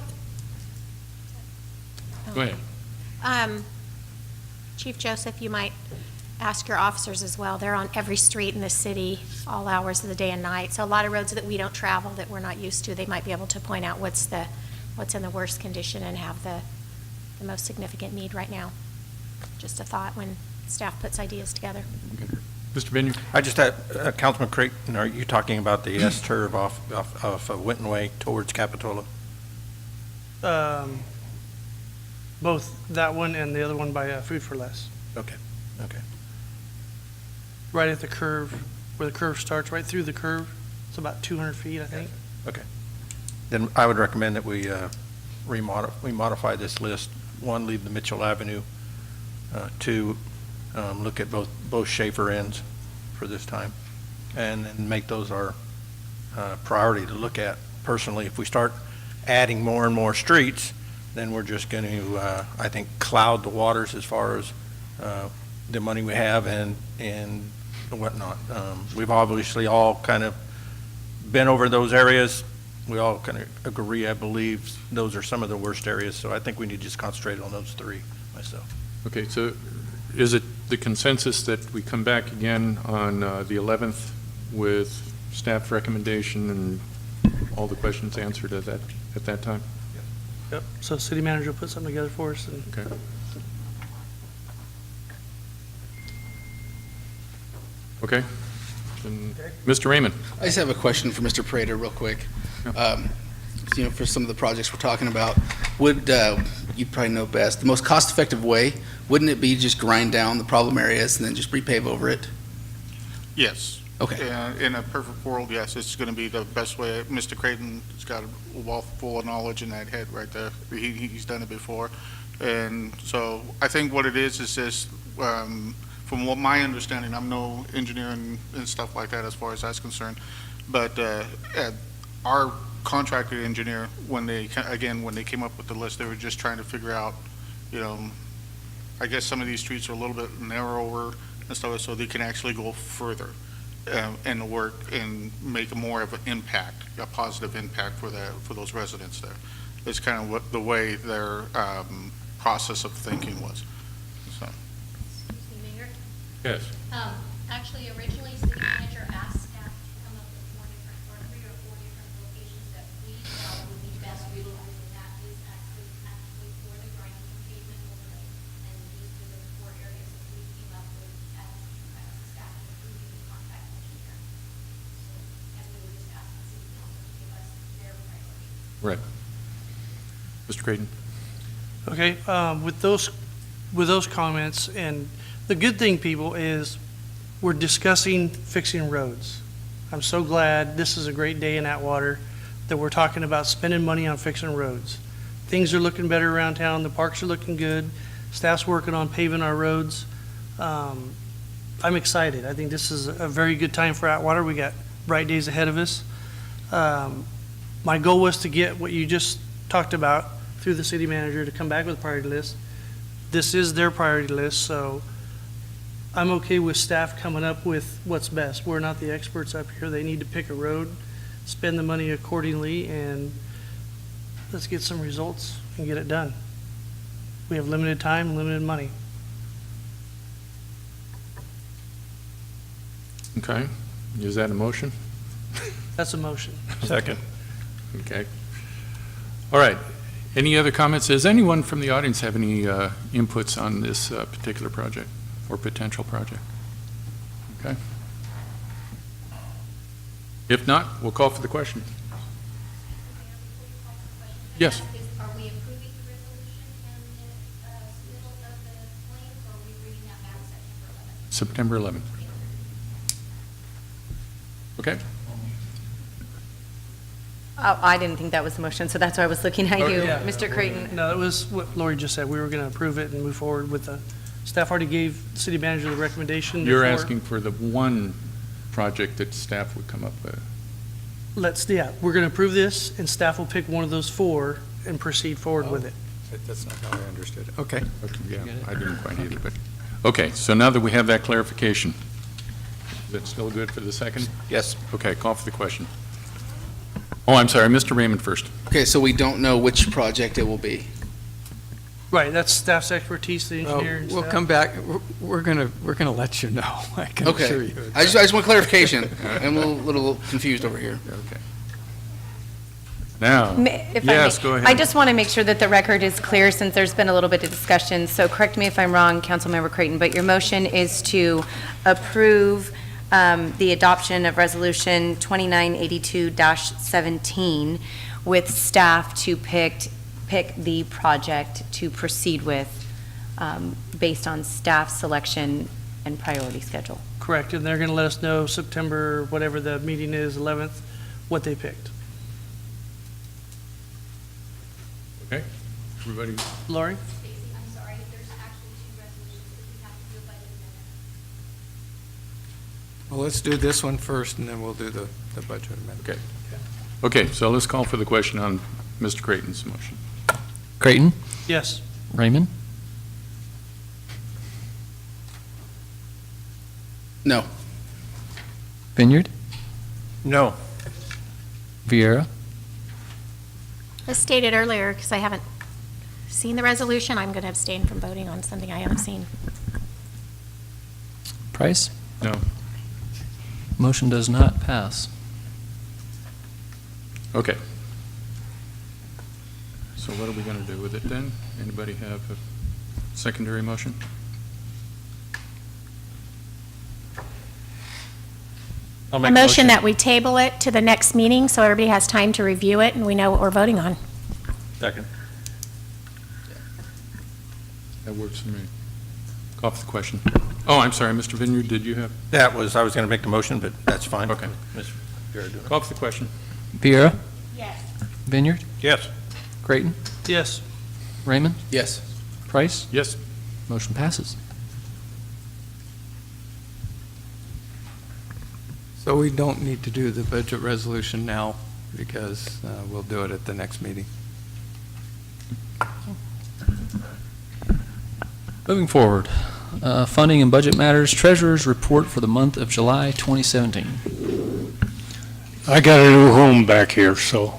Go ahead. Chief Joseph, you might ask your officers as well. They're on every street in the city, all hours of the day and night. So a lot of roads that we don't travel, that we're not used to, they might be able to point out what's in the worst condition and have the most significant need right now. Just a thought when staff puts ideas together. Okay. Mr. Vineyard? I just had, Councilman Creighton, are you talking about the S-curve off of Winton Way towards Capitola? Both that one and the other one by Food for Less. Okay. Right at the curve, where the curve starts, right through the curve. It's about 200 feet, I think. Okay. Then I would recommend that we we modify this list. One, leave the Mitchell Avenue to look at both Schaefer ends for this time, and make those our priority to look at. Personally, if we start adding more and more streets, then we're just going to, I think, cloud the waters as far as the money we have and whatnot. We've obviously all kind of been over those areas. We all kind of agree, I believe, those are some of the worst areas, so I think we need to just concentrate on those three myself. Okay, so is it the consensus that we come back again on the 11th with staff recommendation and all the questions answered at that time? Yep. So city manager will put something together for us. And Okay. Okay. Then, Mr. Raymond. I just have a question for Mr. Prater real quick. For some of the projects we're talking about, would, you probably know best, the most cost-effective way, wouldn't it be just grind down the problem areas and then just repave over it? Yes. Okay. In a perfect world, yes, it's going to be the best way. Mr. Creighton's got a wealth full of knowledge in that head right there. He's done it before. And so I think what it is just, from what my understanding, I'm no engineer and stuff like that as far as that's concerned, but our contractor engineer, when they came up with the list, they were just trying to figure out, I guess some of these streets are a little bit narrower and stuff, so they can actually go further and work and make more of an impact, a positive impact for those residents there. It's kind of what the way their process of thinking was. So. Excuse me, Mayor. Yes. Actually, originally, city manager asked staff to come up with 3 or 4 different locations that we felt would be best utilized, and that is actually for the grinding and pavement overlay, and these are the 4 areas that we came up with as staff including the contract engineer. So, and we were just asking city council to give us their priority. Right. Mr. Creighton. Okay, with those comments, and the good thing, people, is we're discussing fixing roads. I'm so glad this is a great day in Atwater that we're talking about spending money on fixing roads. Things are looking better around town. The parks are looking good. Staff's working on paving our roads. I'm excited. I think this is a very good time for Atwater. We got bright days ahead of us. My goal was to get what you just talked about through the city manager to come back with a priority list. This is their priority list, so I'm okay with staff coming up with what's best. We're not the experts up here. They need to pick a road, spend the money accordingly, and let's get some results and get it done. We have limited time, limited money. Okay. Is that a motion? That's a motion. Second. Okay. All right. Any other comments? Does anyone from the audience have any inputs on this particular project or potential project? Okay. If not, we'll call for the question. Yes. Are we approving the resolution and submittal of the claims, or are we bringing that back September 11th? September 11th. Okay. Oh, I didn't think that was the motion, so that's why I was looking at Oh, you, yeah. Mr. Creighton. No, it was what Lori just said. We were going to approve it and move forward with the, staff already gave the city manager the recommendation. You're before. asking for the one project that staff would come up with. We're going to approve this, and staff will pick one of those 4 and proceed forward with it. That's not how I understood it. Okay. Okay, yeah, I didn't quite either, but, okay, so now that we have that clarification, is that still good for the second? Yes. Okay, call for the question. Oh, I'm sorry, Mr. Raymond first. Okay, so we don't know which project it will be. Right, that's staff's expertise, the engineer and We'll staff. come back. We're gonna let you know. I can assure Okay. you. I just want clarification. I'm a little confused over here. Okay. Now, If I yes, may, go ahead. I just want to make sure that the record is clear since there's been a little bit of discussion. So correct me if I'm wrong, Councilmember Creighton, but your motion is to approve the adoption of Resolution 2982-17 with staff to pick the project to proceed with based on staff selection and priority schedule. Correct, and they're going to let us know September, whatever the meeting is, 11th, what they picked. Okay, everybody, Lori? Stacy, I'm sorry, there's actually 2 resolutions Well, let's do this one first, and then we'll do the budget amendment. Okay, so let's call for the question on Mr. Creighton's motion. Creighton, Yes. Raymond, No. Vineyard, No. Vieira, As stated earlier, because I haven't seen the resolution, I'm going to abstain from voting on something I haven't seen. Price. No. Motion does not pass. Okay. So what are we going to do with it then? Anybody have a secondary motion? I'll A make motion that we table it to the next meeting so everybody has time to review it and we know what we're voting on. Second. That works for me. Call for the question. Oh, I'm sorry, Mr. Vineyard, did you have? I was going to make the motion, but that's fine. Okay. Ms. Vera, do it. Call for the question. Vieira, Yes. Vineyard, Yes. Creighton, Yes. Raymond, Yes. Price. Yes. Motion passes. So we don't need to do the budget resolution now because we'll do it at the next meeting. Moving forward, funding and budget matters, treasurer's report for the month of July 2017. I got a new home back here, so.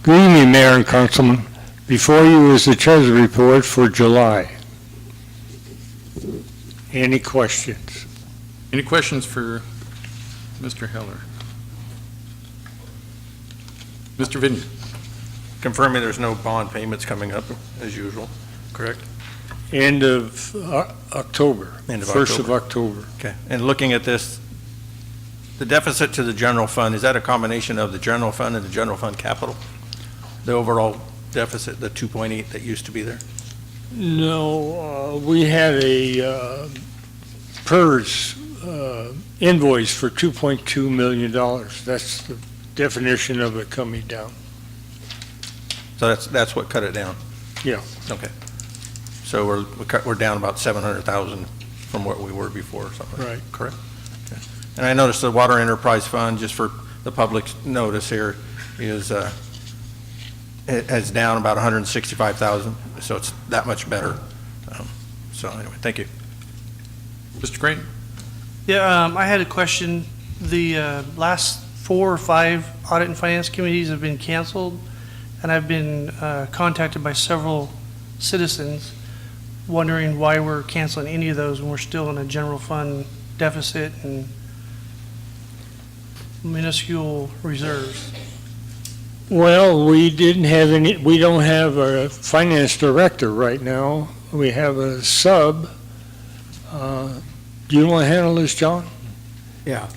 Good evening, Mayor and Councilman. Before you is the treasury report for July. Any questions? Any questions for Mr. Heller? Mr. Vineyard? Confirming there's no bond payments coming up as usual, correct? End of October. End of 1st of October. October. Okay. And looking at this, the deficit to the general fund, is that a combination of the general fund and the general fund capital? The overall deficit, the 2.8 that used to be there? No, we had a PERS invoice for $2.2 million. That's the definition of it coming down. So that's what cut it down? Yeah. Okay. So we're down about 700,000 from what we were before or something? Right. Correct? Okay. And I noticed the Water Enterprise Fund, just for the public's notice here, is it's down about 165,000, so it's that much better. So anyway, thank you. Mr. Creighton? Yeah, I had a question. The last 4 or 5 audit and finance committees have been canceled, and I've been contacted by several citizens wondering why we're canceling any of those when we're still in a general fund deficit and minuscule reserves. Well, we didn't have any, we don't have a finance director right now. We have a sub. Do you want to handle this, John? Yeah.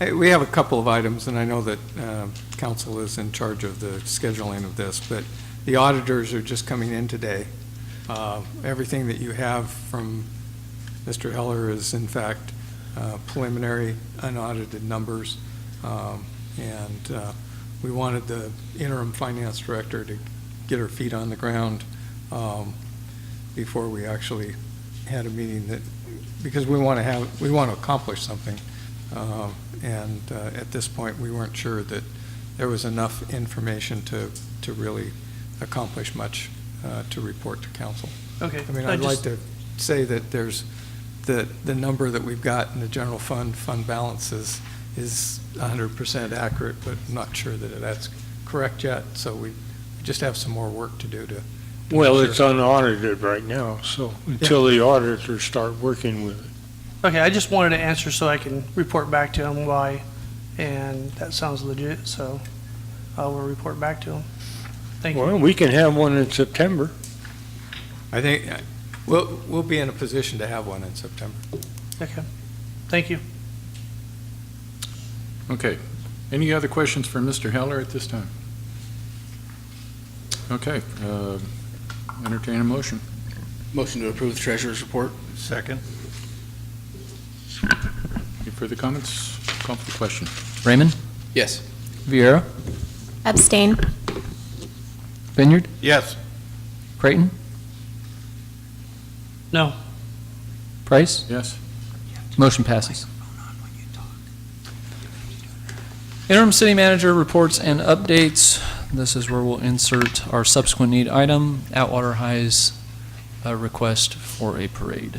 We have a couple of items, and I know that council is in charge of the scheduling of this, but the auditors are just coming in today. Everything that you have from Mr. Heller is in fact preliminary, unaudited numbers, and we wanted the interim finance director to get her feet on the ground before we actually had a meeting that, because we want to accomplish something. And at this point, we weren't sure that there was enough information to really accomplish much to report to council. Okay. I mean, I'd like to say that there's, the number that we've got in the general fund balance is 100% accurate, but I'm not sure that that's correct yet, so we just have some more work to do to. Well, make it's sure. unaudited right now, so until the auditors start working with it. Okay, I just wanted to answer so I can report back to him why, and that sounds legit, so I will report back to him. Thank you. Well, we can have one in September. I think we'll be in a position to have one in September. Okay, thank you. Okay. Any other questions for Mr. Heller at this time? Okay. Entertain a motion. Motion to approve the treasurer's report. Second. Any further comments? Call for the question. Raymond, Yes. Vieira, Abstain. Vineyard, Yes. Creighton, No. Price? Yes. Motion passes. Interim City Manager reports and updates. This is where we'll insert our subsequent need item, Atwater High's request for a parade.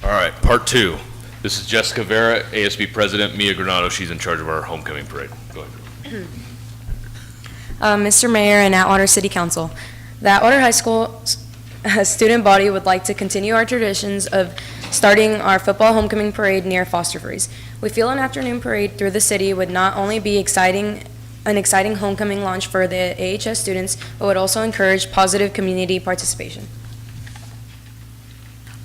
All right, part two. This is Jessica Vera, ASB President, Mia Granado. She's in charge of our homecoming parade. Go ahead. Mr. Mayor and Atwater City Council, the Atwater High School student body would like to continue our traditions of starting our football homecoming parade near Foster Freeze. We feel an afternoon parade through the city would not only be an exciting homecoming launch for the AHS students, but would also encourage positive community participation.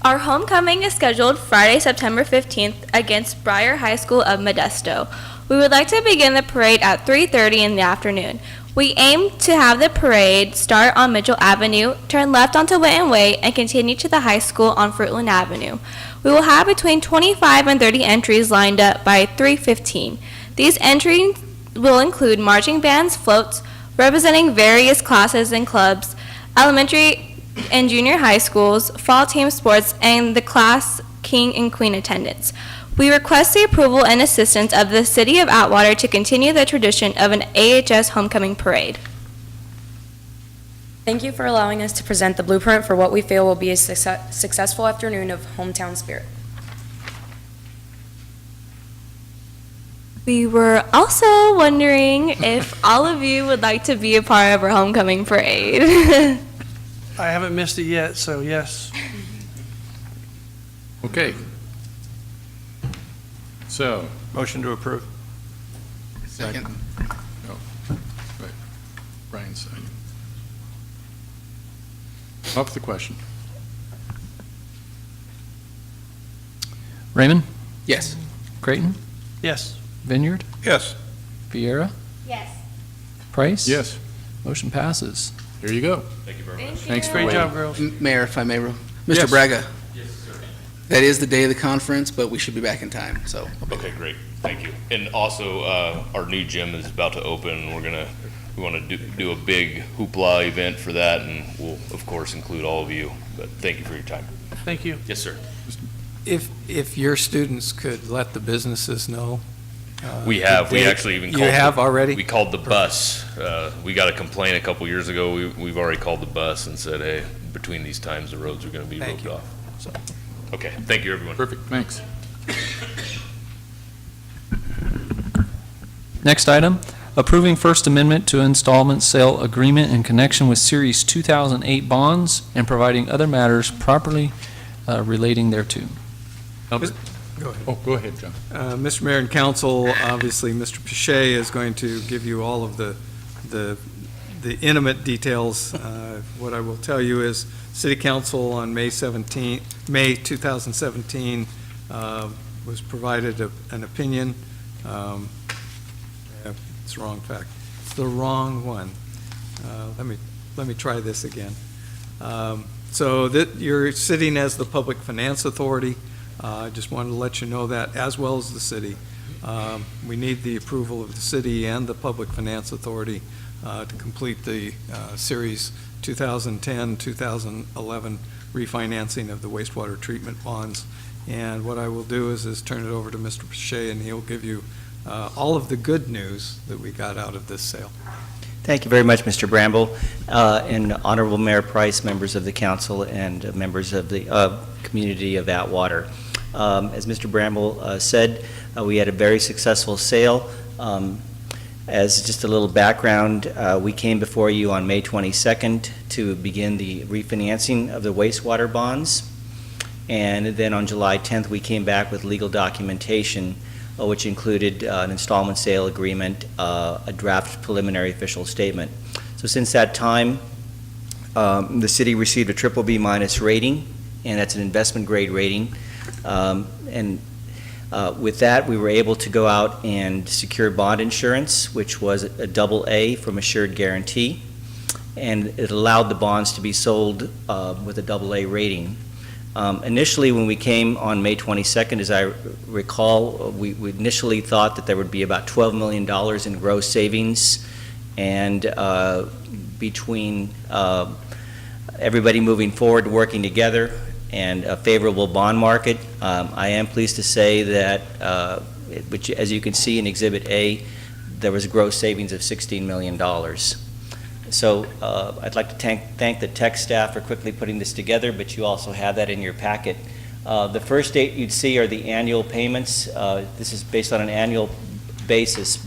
Our homecoming is scheduled Friday, September 15th against Briar High School of Modesto. We would like to begin the parade at 3:30 in the afternoon. We aim to have the parade start on Mitchell Avenue, turn left onto Witten Way, and continue to the high school on Fruitland Avenue. We will have between 25 and 30 entries lined up by 3:15. These entries will include marching bands, floats, representing various classes and clubs, elementary and junior high schools, fall team sports, and the class king and queen attendance. We request the approval and assistance of the City of Atwater to continue the tradition of an AHS homecoming parade. Thank you for allowing us to present the blueprint for what we feel will be a successful afternoon of hometown spirit. We were also wondering if all of you would like to be a part of our homecoming parade. I haven't missed it yet, so yes. Okay. So, Motion to approve. Second. no, wait, Brian's second. Up with the question. Raymond? Yes. Creighton? Yes. Vineyard? Yes. Vieira? Yes. Price? Yes. Motion passes. There you go. Thank you very much. Thanks for Great waiting. job, girls. Mayor, if I may, Mr. Yes. Braga, Yes, sir. that is the day of the conference, but we should be back in time, so. Okay, great. Thank you. And also, our new gym is about to open. We want to do a big hoopla event for that, and we'll, of course, include all of you. But thank you for your time. Thank you. Yes, sir. If your students could let the businesses know. We have. We they- actually even called. You have already? We called the bus. We got a complaint a couple years ago. We've already called the bus and said, hey, between these times, the roads are going to be Thank roped you. off. So, okay. Thank you, everyone. Perfect, thanks. Next item, approving First Amendment to installment sale agreement in connection with Series 2008 bonds and providing other matters properly relating therereto. Albert? Go ahead. Oh, go ahead, John. Mr. Mayor and Council, obviously, Mr. Pache is going to give you all of the intimate details. What I will tell you is, City Council on May 2017 was provided an opinion. It's the wrong fact. It's the wrong one. Let me try this again. So that you're sitting as the Public Finance Authority. I just wanted to let you know that, as well as the city. We need the approval of the city and the Public Finance Authority to complete the Series 2010-2011 refinancing of the wastewater treatment bonds. And what I will do is turn it over to Mr. Pache, and he'll give you all of the good news that we got out of this sale. Thank you very much, Mr. Bramble, and Honorable Mayor Price, members of the council, and members of the community of Atwater. As Mr. Bramble said, we had a very successful sale. As just a little background, we came before you on May 22nd to begin the refinancing of the wastewater bonds. And then on July 10th, we came back with legal documentation, which included an installment sale agreement, a draft preliminary official statement. So since that time, the city received a BBB- rating, and that's an investment grade rating. With that, we were able to go out and secure bond insurance, which was a AA from Assured Guarantee, and it allowed the bonds to be sold with a AA rating. Initially, when we came on May 22nd, as I recall, we initially thought that there would be about $12 million in gross savings and between everybody moving forward, working together, and a favorable bond market, I am pleased to say that, which, as you can see in Exhibit A, there was gross savings of $16 million. So I'd like to thank the tech staff for quickly putting this together, but you also have that in your packet. The first date you'd see are the annual payments. This is based on an annual basis,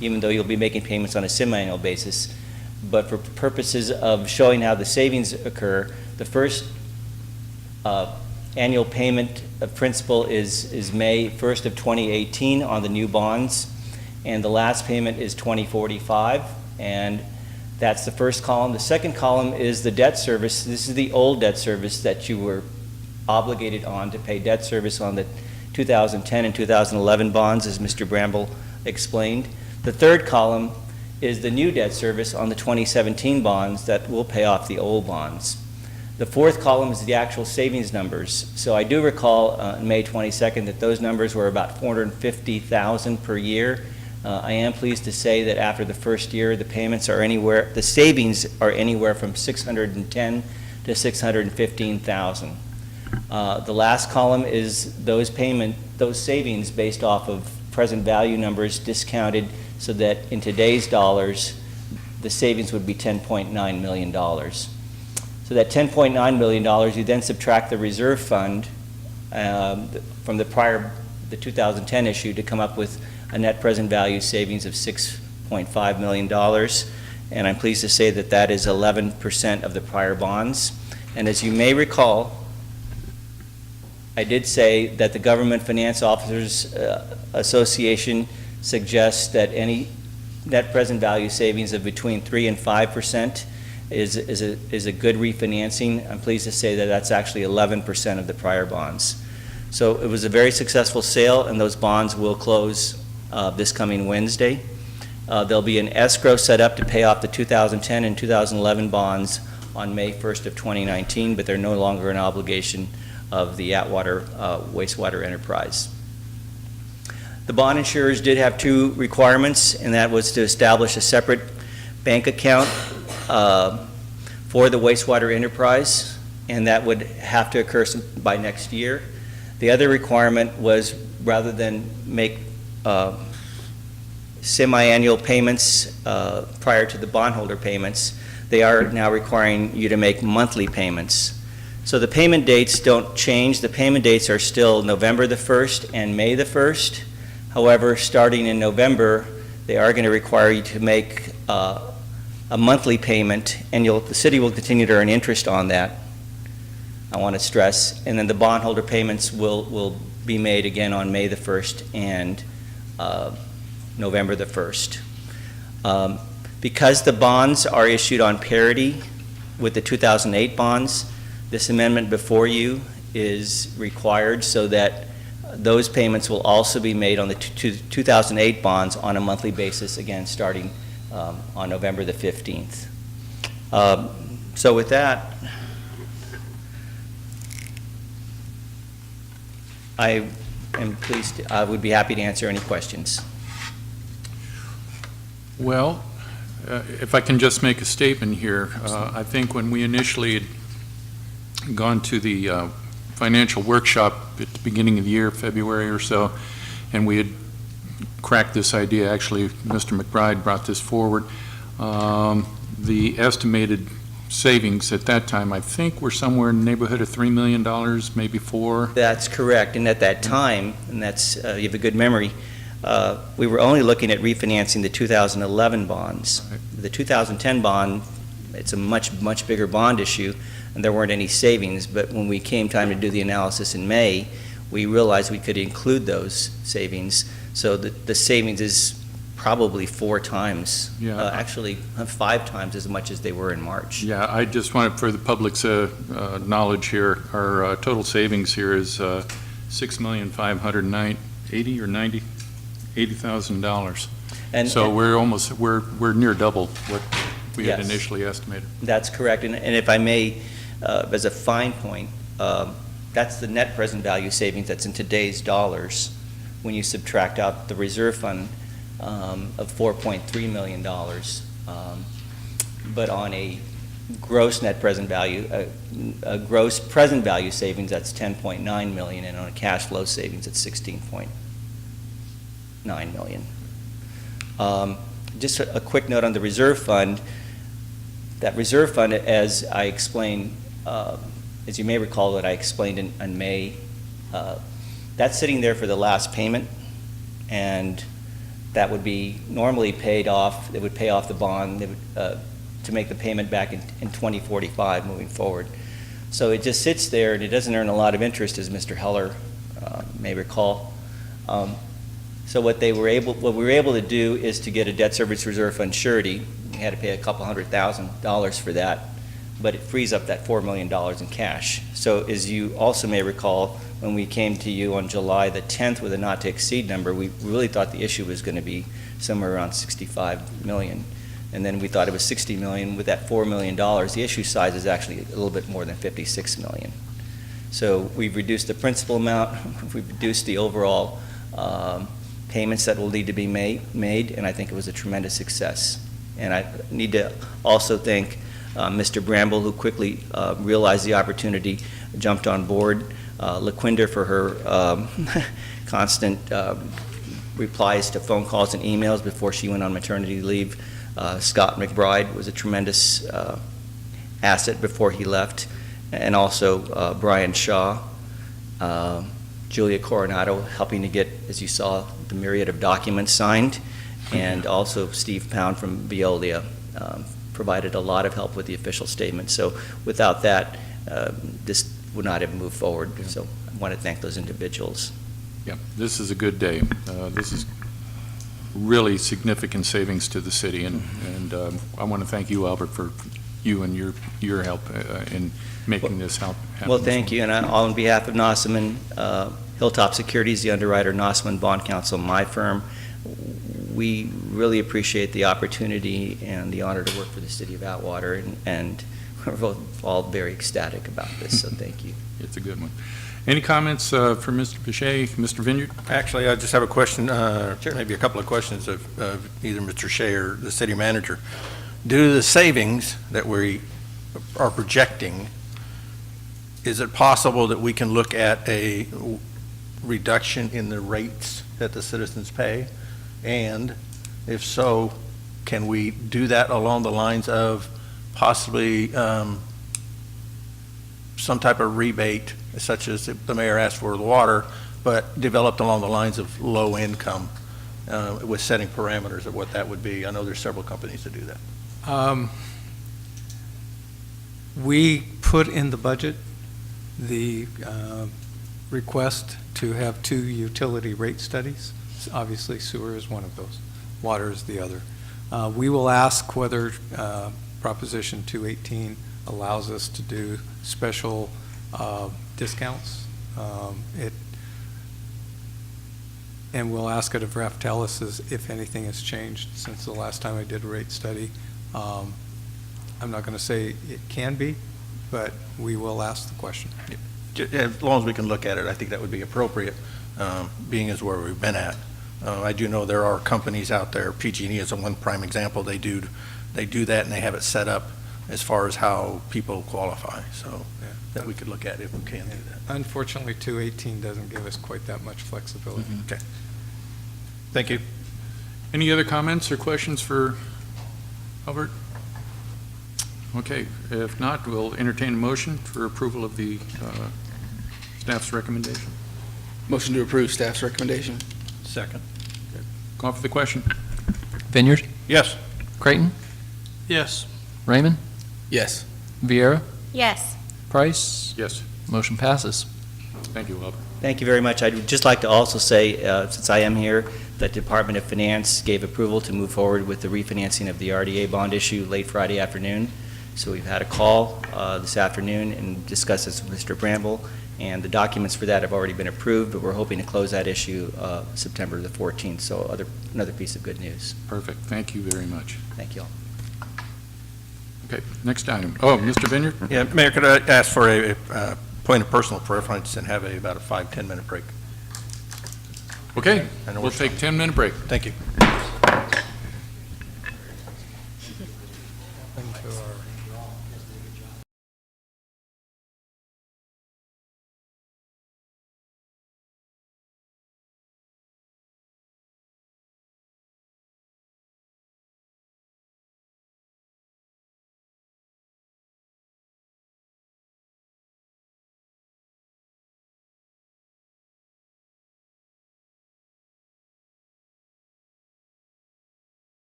even though you'll be making payments on a semi-annual basis. But for purposes of showing how the savings occur, the first annual payment of principal is May 1st of 2018 on the new bonds, and the last payment is 2045, and that's the first column. The second column is the debt service. This is the old debt service that you were obligated on to pay debt service on the 2010 and 2011 bonds, as Mr. Bramble explained. The third column is the new debt service on the 2017 bonds that will pay off the old bonds. The fourth column is the actual savings numbers. So I do recall on May 22nd that those numbers were about $450,000 per year. I am pleased to say that after the first year, the payments are anywhere, the savings are anywhere from $610,000 to $615,000. The last column is those savings based off of present value numbers discounted so that in today's dollars, the savings would be $10.9 million. So that $10.9 million, you then subtract the reserve fund from the 2010 issue to come up with a net present value savings of $6.5 million. And I'm pleased to say that that is 11% of the prior bonds. And as you may recall, I did say that the Government Finance Officers Association suggests that any net present value savings of between 3 and 5% is a good refinancing. I'm pleased to say that that's actually 11% of the prior bonds. So it was a very successful sale, and those bonds will close this coming Wednesday. There'll be an escrow set up to pay off the 2010 and 2011 bonds on May 1st of 2019, but they're no longer an obligation of the Atwater wastewater enterprise. The bond insurers did have two requirements, and that was to establish a separate bank account for the wastewater enterprise, and that would have to occur by next year. The other requirement was, rather than make semi-annual payments prior to the bondholder payments, they are now requiring you to make monthly payments. So the payment dates don't change. The payment dates are still November the 1st and May the 1st. However, starting in November, they are going to require you to make a monthly payment, and the city will continue to earn interest on that, I want to stress. And then the bondholder payments will be made again on May the 1st and November the 1st. Because the bonds are issued on parity with the 2008 bonds, this amendment before you is required so that those payments will also be made on the 2008 bonds on a monthly basis, again, starting on November the 15th. So with that, I would be happy to answer any questions. Well, if I can just make a statement here, I think when we initially had gone to the financial workshop at the beginning of the year, February or so, and we had cracked this idea, actually Mr. McBride brought this forward, the estimated savings at that time, I think were somewhere in the neighborhood of $3 million, maybe $4. That's correct, and at that time, and that's, you have a good memory, we were only looking at refinancing the 2011 bonds. Right. The 2010 bond, it's a much bigger bond issue, and there weren't any savings, but when we came time to do the analysis in May, we realized we could include those savings, so the savings is probably 4 times, actually 5 times as much as they were in March. Yeah, I just wanted, for the public's knowledge here, our total savings here is $6,580,000 or $80,000. And so we're near double what we had Yes. initially estimated. That's correct, and if I may, as a fine point, that's the net present value savings that's in today's dollars when you subtract out the reserve fund of $4.3 million But on a gross net present value, a gross present value savings, that's 10.9 million, and on a cash flow savings, it's 16.9 million. Just a quick note on the reserve fund. That reserve fund, as I explained, as you may recall that I explained in May, that's sitting there for the last payment, and that would be normally paid off. It would pay off the bond. They would, to make the payment back in 2045 moving forward. So it just sits there and it doesn't earn a lot of interest, as Mr. Heller may recall. So what we were able to do is to get a debt service reserve fund surety. We had to pay a couple $100,000 for that, but it frees up that $4 million in cash. So as you also may recall, when we came to you on July the 10th with a not to exceed number, we really thought the issue was going to be somewhere around 65 million. And then we thought it was 60 million. With that $4 million, the issue size is actually a little bit more than 56 million. So we've reduced the principal amount, we've reduced the overall payments that will need to be made, and I think it was a tremendous success. And I need to also thank Mr. Bramble, who quickly realized the opportunity, jumped on board, LaQuinda for her constant replies to phone calls and emails before she went on maternity leave. Scott McBride was a tremendous asset before he left, and also Brian Shaw, Julia Coronado helping to get, as you saw, the myriad of documents signed, and also Steve Pound from Veolia provided a lot of help with the official statement. So without that, this would not have moved forward. So I want to thank those individuals. Yeah, this is a good day. This is really significant savings to the city, and I want to thank you, Albert, for you and your help in making this happen. Well, thank you, and on behalf of Nossaman, Hilltop Securities, the underwriter, Nossaman Bond Counsel, my firm, we really appreciate the opportunity and the honor to work for the city of Atwater, and we're both all very ecstatic about this, so thank you. It's a good one. Any comments for Mr. Boucher, Mr. Vineyard? Actually, I just have a question, maybe a couple of questions of either Mr. Shea or the city manager. Due to the savings that we are projecting, is it possible that we can look at a reduction in the rates that the citizens pay? And if so, can we do that along the lines of possibly some type of rebate, such as the mayor asked for the water, but developed along the lines of low income, with setting parameters of what that would be? I know there's several companies that do that. We put in the budget the request to have 2 utility rate studies. Obviously, sewer is one of those. Water is the other. We will ask whether Proposition 218 allows us to do special discounts. And we'll ask it of Raftellus if anything has changed since the last time I did a rate study. I'm not going to say it can be, but we will ask the question. As long as we can look at it, I think that would be appropriate, being as where we've been at. I do know there are companies out there, PG&E is one prime example, they do that and they have it set up as far as how people qualify, so that we could look at if we can do that. Unfortunately, 218 doesn't give us quite that much flexibility. Okay. Thank you. Any other comments or questions for Albert? Okay, if not, we'll entertain a motion for approval of the staff's recommendation. Motion to approve staff's recommendation. Second. Call for the question. Vineyard? Yes. Creighton? Yes. Raymond? Yes. Vieira? Yes. Price? Yes. Motion passes. Thank you, Albert. Thank you very much. I'd just like to also say, since I am here, that Department of Finance gave approval to move forward with the refinancing of the RDA bond issue late Friday afternoon. So we've had a call this afternoon and discussed this with Mr. Bramble, and the documents for that have already been approved, but we're hoping to close that issue September the 14th, so another piece of good news. Perfect. Thank you very much. Thank you all. Okay, next item. Oh, Mr. Vineyard? Yeah, Mayor, could I ask for a point of personal preference and have about a 5-10 minute break? Okay, I know we'll take a 10-minute break. Thank you. into our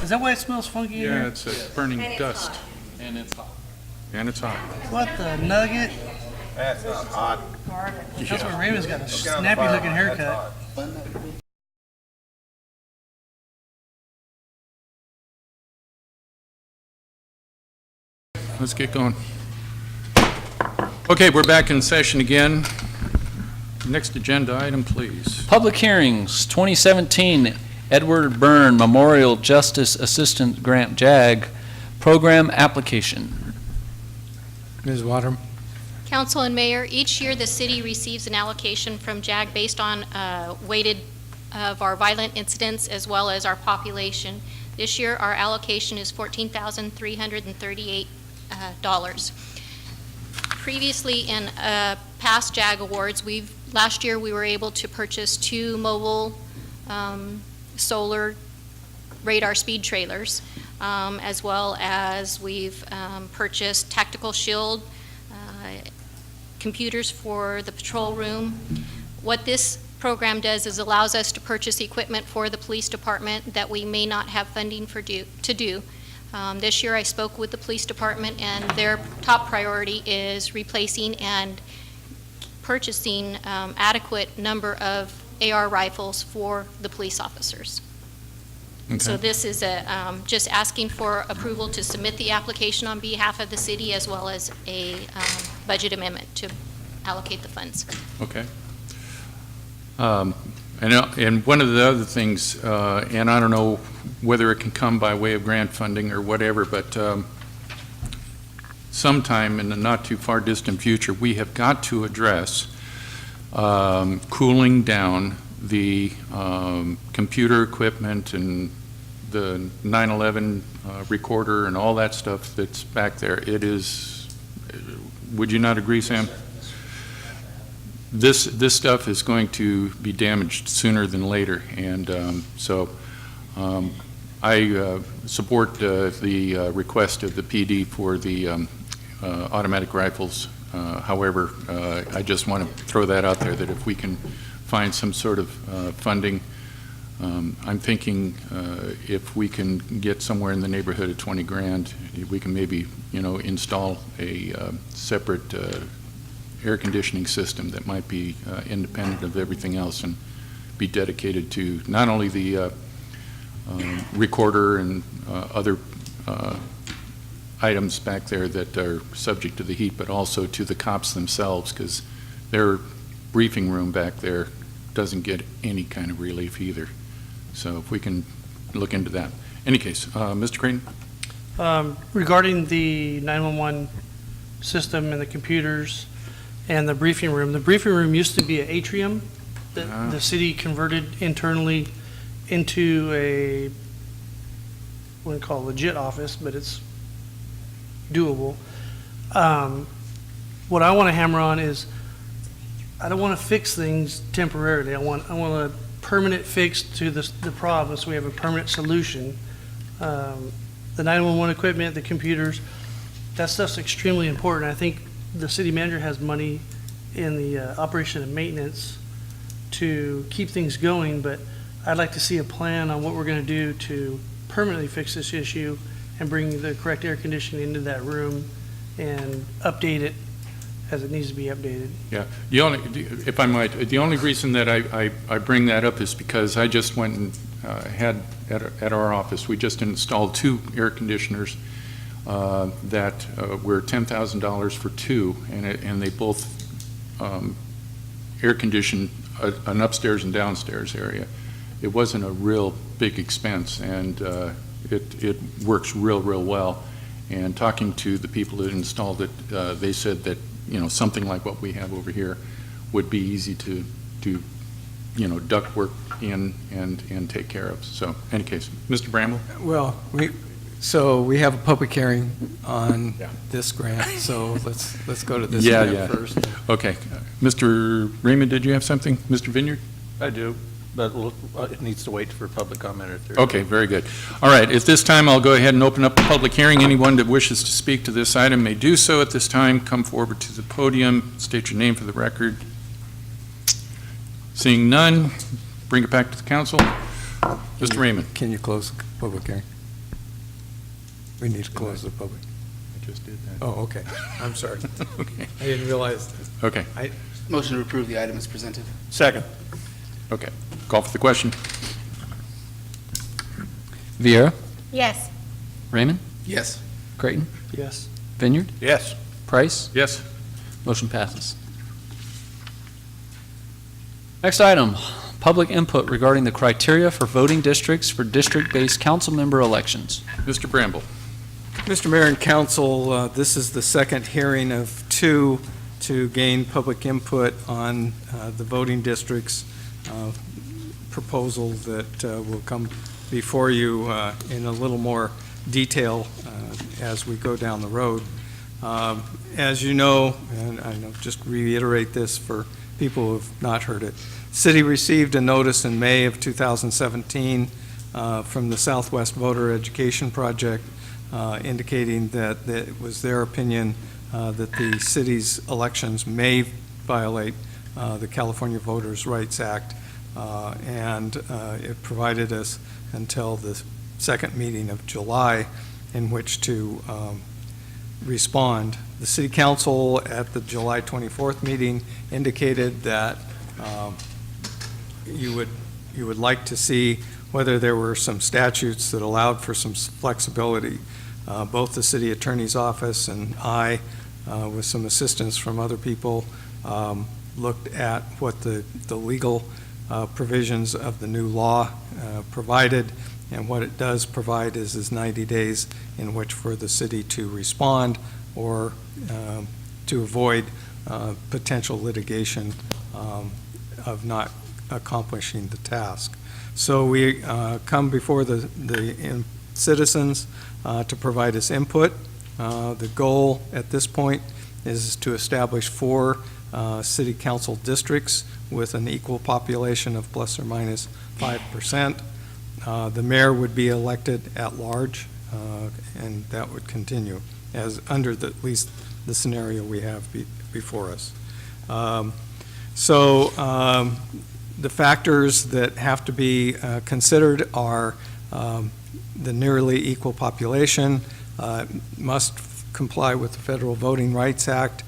Is that why it smells funky in here? Yeah, it's burning dust. And it's hot. And it's hot. What the nugget? That's not hot. That's where Raymond's got a snappy looking haircut. Let's get going. Okay, we're back in session again. Next agenda item, please. Public hearings, 2017 Edward Byrne Memorial Justice Assistant Grant JAG Program Application. Ms. Water? Council and Mayor, each year the city receives an allocation from JAG based on weighted of our violent incidents as well as our population. This year, our allocation is $14,338. Previously, in past JAG awards, last year we were able to purchase 2 mobile solar radar speed trailers, as well as we've purchased tactical shield, computers for the patrol room. What this program does is allows us to purchase equipment for the police department that we may not have funding to do. This year I spoke with the police department, and their top priority is replacing and purchasing adequate number of AR rifles for the police officers. So Okay. this is just asking for approval to submit the application on behalf of the city, as well as a budget amendment to allocate the funds. Okay. And one of the other things, and I don't know whether it can come by way of grant funding or whatever, but sometime in the not too far distant future, we have got to address cooling down the computer equipment and the 9/11 recorder and all that stuff that's back there. It is, would you not agree, Sam? This stuff is going to be damaged sooner than later, and so I support the request of the PD for the automatic rifles. However, I just want to throw that out there, that if we can find some sort of funding, I'm thinking if we can get somewhere in the neighborhood of 20 grand, we can maybe, install a separate air conditioning system that might be independent of everything else and be dedicated to not only the recorder and other items back there that are subject to the heat, but also to the cops themselves, because their briefing room back there doesn't get any kind of relief either. So if we can look into that. Any case, Mr. Creighton? Regarding the 911 system and the computers and the briefing room used to be an atrium that the city converted internally into a, I wouldn't call it a legit office, but it's doable. What I want to hammer on is I don't want to fix things temporarily. I want a permanent fix to the problem, so we have a permanent solution. The 911 equipment, the computers, that stuff's extremely important. I think the city manager has money in the operation and maintenance to keep things going, but I'd like to see a plan on what we're going to do to permanently fix this issue and bring the correct air conditioning into that room and update it as it needs to be updated. Yeah, if I might, the only reason that I bring that up is because I just went and had at our office, we just installed 2 air conditioners that were $10,000 for 2, and they both air conditioned an upstairs and downstairs area. It wasn't a real big expense, and it works real well. And talking to the people that installed it, they said that something like what we have over here would be easy to duct work in and take care of. So, in any case, Mr. Bramble? Well, we have a public hearing on this grant, so let's go to this grant first. Okay. Mr. Raymond, did you have something? Mr. Vineyard? I do, but it needs to wait for public comment or third. Okay, very good. All right, at this time, I'll go ahead and open up the public hearing. Anyone that wishes to speak to this item may do so at this time. Come forward to the podium, state your name for the record. Seeing none, bring it back to the council. Mr. Raymond. Can you close the public hearing? We need to close the public. I just did that. Oh, okay. I'm sorry. Okay. I didn't realize. Okay. Motion to approve the item as presented. Second. Okay. Call for the question. Viera, Yes. Raymond, Yes. Creighton, Yes. Vineyard, Yes. Price. Yes. Motion passes. Next item, public input regarding the criteria for voting districts for district-based council member elections. Mr. Bramble. Mr. Mayor and Council, this is the second hearing of two to gain public input on the voting districts proposal that will come before you in a little more detail as we go down the road. As you know, and I know, just reiterate this for people who have not heard it, City received a notice in May of 2017 from the Southwest Voter Education Project indicating that it was their opinion that the city's elections may violate the California Voters' Rights Act, and it provided us until the second meeting of July in which to respond. The City Council at the July 24th meeting indicated that you would like to see whether there were some statutes that allowed for some flexibility. Both the city attorney's office and I, with some assistance from other people, looked at what the legal provisions of the new law provided, and what it does provide is 90 days in which for the city to respond or to avoid potential litigation of not accomplishing the task. So we come before the citizens to provide us input. The goal at this point is to establish 4 city council districts with an equal population of plus or minus 5%. The mayor would be elected at large, and that would continue as under at least the scenario we have before us. The factors that have to be considered are the nearly equal population, must comply with the Federal Voting Rights Act,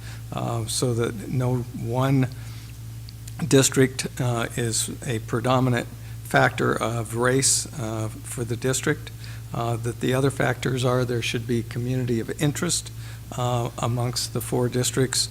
so that no one district is a predominant factor of race for the district. That the other factors are there should be community of interest amongst the 4 districts.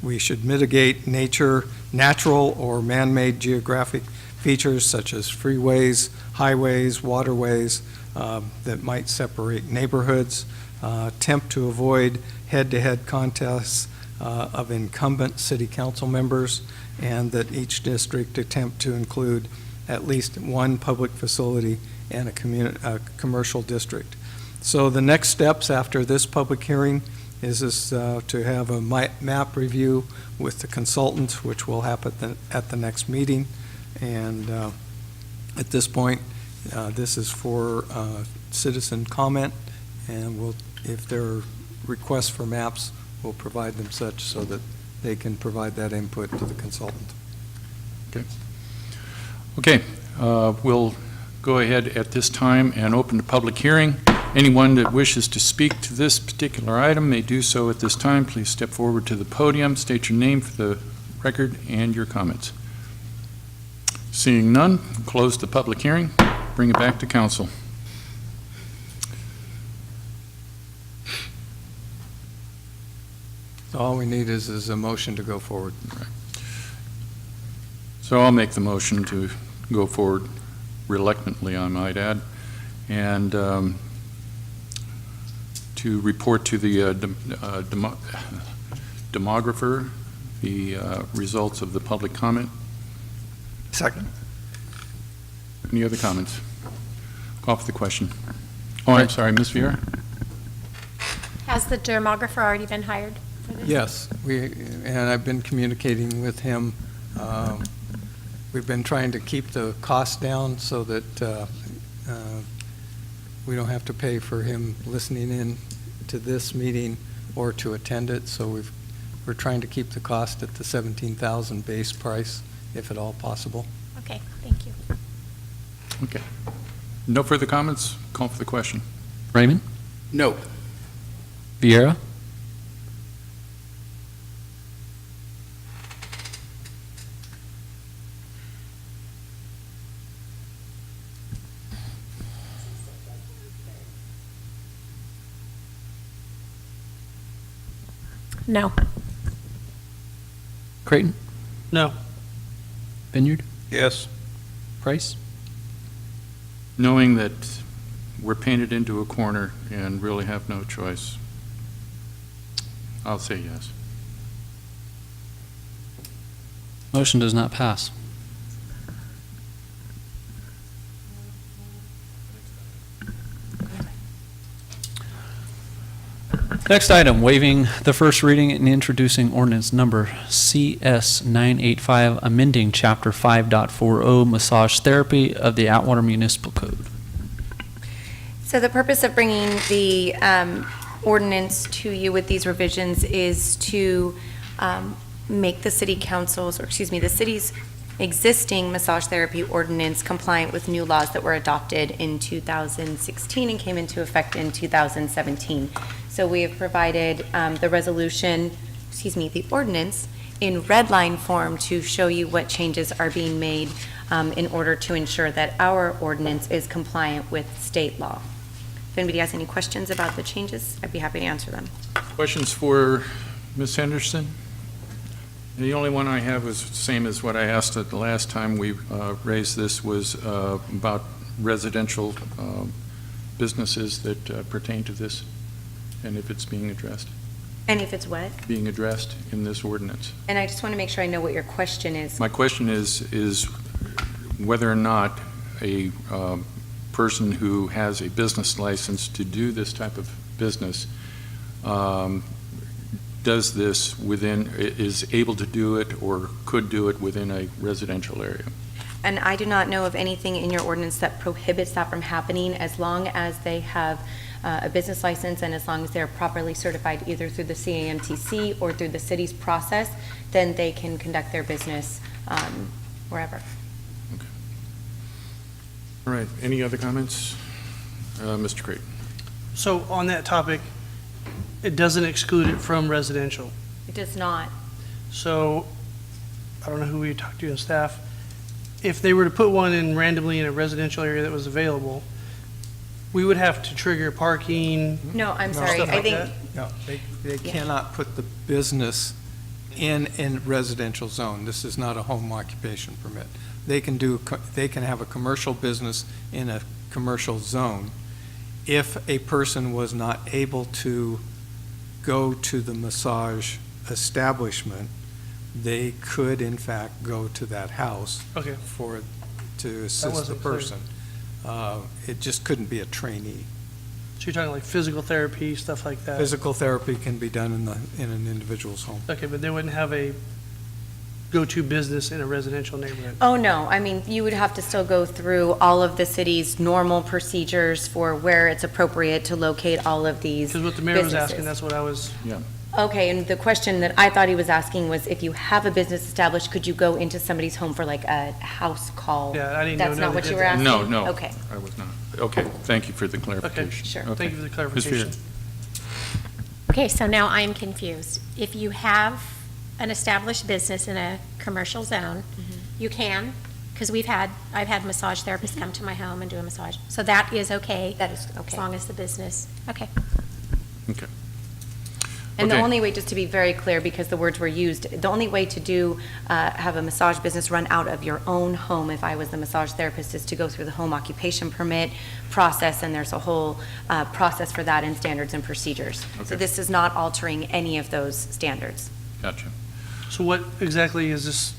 We should mitigate natural or man-made geographic features such as freeways, highways, waterways that might separate neighborhoods, attempt to avoid head-to-head contests of incumbent city council members, and that each district attempt to include at least one public facility and a commercial district. So the next steps after this public hearing is to have a map review with the consultant, which will happen at the next meeting. And at this point, this is for citizen comment, and if there are requests for maps, we'll provide them such so that they can provide that input to the consultant. Okay, we'll go ahead at this time and open the public hearing. Anyone that wishes to speak to this particular item may do so at this time. Please step forward to the podium, state your name for the record and your comments. Seeing none, close the public hearing, bring it back to council. So all we need is a motion to go forward. Right. So I'll make the motion to go forward reluctantly, I might add, and to report to the demographer the results of the public comment. Second. Any other comments? Call for the question. Oh, I'm sorry, Ms. Vieira? Has the demographer already been hired for this? Yes, and I've been communicating with him. We've been trying to keep the cost down so that we don't have to pay for him listening in to this meeting or to attend it. So we're trying to keep the cost at the $17,000 base price, if at all possible. Okay, thank you. Okay. No further comments? Call for the question. Raymond, No. Vieira? No. Creighton? No. Vineyard? Yes. Price? Knowing that we're painted into a corner and really have no choice, I'll say yes. Motion does not pass. Next item, waiving the first reading and introducing ordinance number CS 985, amending Chapter 5.40 massage therapy of the Atwater Municipal Code. So the purpose of bringing the ordinance to you with these revisions is to make the city council's, or excuse me, the city's existing massage therapy ordinance compliant with new laws that were adopted in 2016 and came into effect in 2017. So we have provided the resolution, excuse me, the ordinance in red line form to show you what changes are being made in order to ensure that our ordinance is compliant with state law. If anybody has any questions about the changes, I'd be happy to answer them. Questions for Ms. Henderson? The only one I have is the same as what I asked at the last time we raised this, was about residential businesses that pertain to this, and if it's being addressed. And if it's what? Being addressed in this ordinance. And I just want to make sure I know what your question is. My question is whether or not a person who has a business license to do this type of business does this within, is able to do it or could do it within a residential area. And I do not know of anything in your ordinance that prohibits that from happening, as long as they have a business license and as long as they're properly certified either through the CAMTC or through the city's process, then they can conduct their business wherever. All right, any other comments? Mr. Creighton. So on that topic, it doesn't exclude it from residential. It does not. So, I don't know who we talked to in staff. If they were to put one in randomly in a residential area that was available, we would have to trigger parking. No, I'm sorry. stuff I like think that? No, they cannot put the business in residential zone. This is not a home occupation permit. They can have a commercial business in a commercial zone. If a person was not able to go to the massage establishment, they could in fact go to that house Okay. to assist the wasn't clear. person. It just couldn't be a trainee. So you're talking like physical therapy, stuff like that? Physical therapy can be done in an individual's home. Okay, but they wouldn't have a go-to business in a residential neighborhood? Oh, no. I mean, you would have to still go through all of the city's normal procedures for where it's appropriate to locate all of these Because what the mayor was businesses. asking, that's what I was. Yeah. Okay, and the question that I thought he was asking was, if you have a business established, could you go into somebody's home for like a house call? Yeah, I didn't know That's not they what did you were that. asking? No, no. Okay. I was not. Okay, thank you for the clarification. sure. Okay. Thank you for the Ms. clarification. Vieira. Okay, so now I'm confused. If you have an established business in a commercial zone, you can, because I've had massage therapists come to my home and do a massage. So that is okay? That is As okay. long as the business, okay. Okay. And the Okay. only way, just to be very clear, because the words were used, the only way to have a massage business run out of your own home, if I was the massage therapist, is to go through the home occupation permit process, and there's a whole process for that in standards and procedures. So Okay. this is not altering any of those standards. Gotcha. So what exactly is this,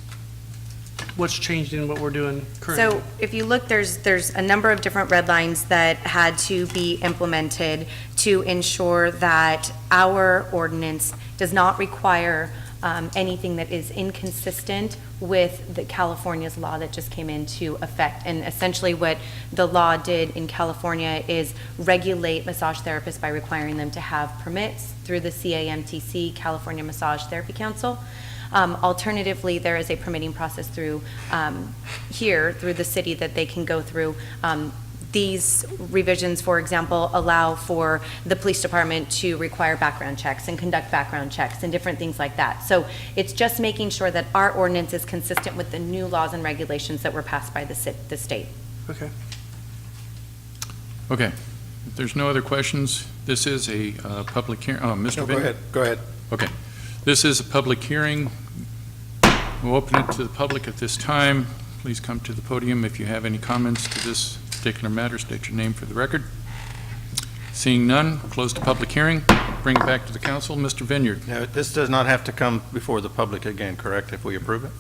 what's changed in what we're doing currently? So if you look, there's a number of different red lines that had to be implemented to ensure that our ordinance does not require anything that is inconsistent with the California's law that just came into effect. And essentially what the law did in California is regulate massage therapists by requiring them to have permits through the CAMTC, California Massage Therapy Council. Alternatively, there is a permitting process through here, through the city, that they can go through. these revisions, for example, allow for the police department to require background checks and conduct background checks and different things like that. So it's just making sure that our ordinance is consistent with the new laws and regulations that were passed by the state. Okay. Okay. If there's no other questions, this is a public hearing. Oh, Mr. No, Vineyard? go ahead. Okay. This is a public hearing. We'll open it to the public at this time. Please come to the podium if you have any comments to this particular matter. State your name for the record. Seeing none, close the public hearing. Bring it back to the council. Mr. Vineyard. Now, this does not have to come before the public again, correct, if we approve it?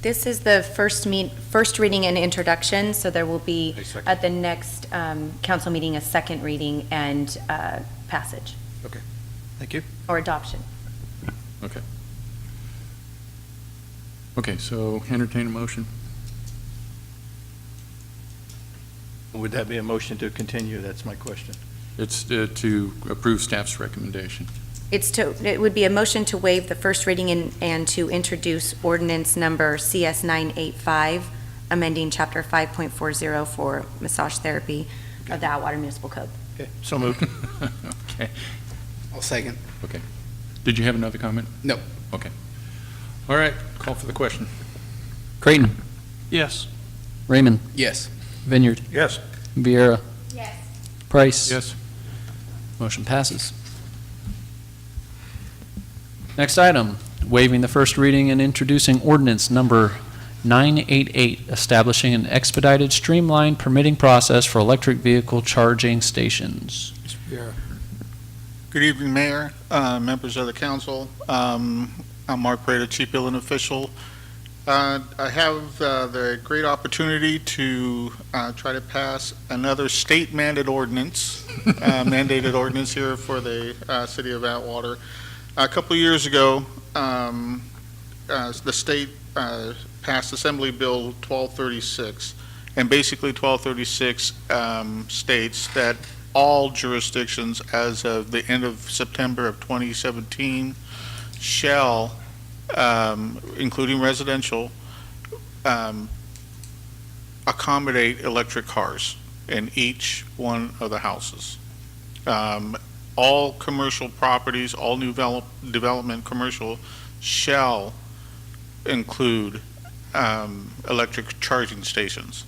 This is the first reading and introduction, so there will be, A second. at the next council meeting, a second reading and passage Okay. Thank you. or adoption. Okay. Okay, so entertain a motion. Would that be a motion to continue? That's my question. It's to approve staff's recommendation. It would be a motion to waive the first reading and to introduce ordinance number CS 985, amending chapter 5.40 for massage therapy of the Atwater Municipal Code. Okay, so moved. Okay. I'll second. Okay. Did you have another comment? No. Okay. All right, call for the question. Creighton. Yes. Raymond. Yes. Vineyard. Yes. Vieira. Yes. Price. Yes. Motion passes. Next item, waiving the first reading and introducing ordinance number 988, establishing an expedited, streamlined permitting process for electric vehicle charging stations. Mr. Vieira. Good evening, Mayor, members of the council. I'm Mark Breda, Chief Billing Official. I have the great opportunity to try to pass another state-mandated ordinance here for the city of Atwater. A couple of years ago, the state passed Assembly Bill 1236, and basically 1236 states that all jurisdictions as of the end of September of 2017 shall, including residential, accommodate electric cars in each one of the houses. All commercial properties, all new development commercial shall include electric charging stations.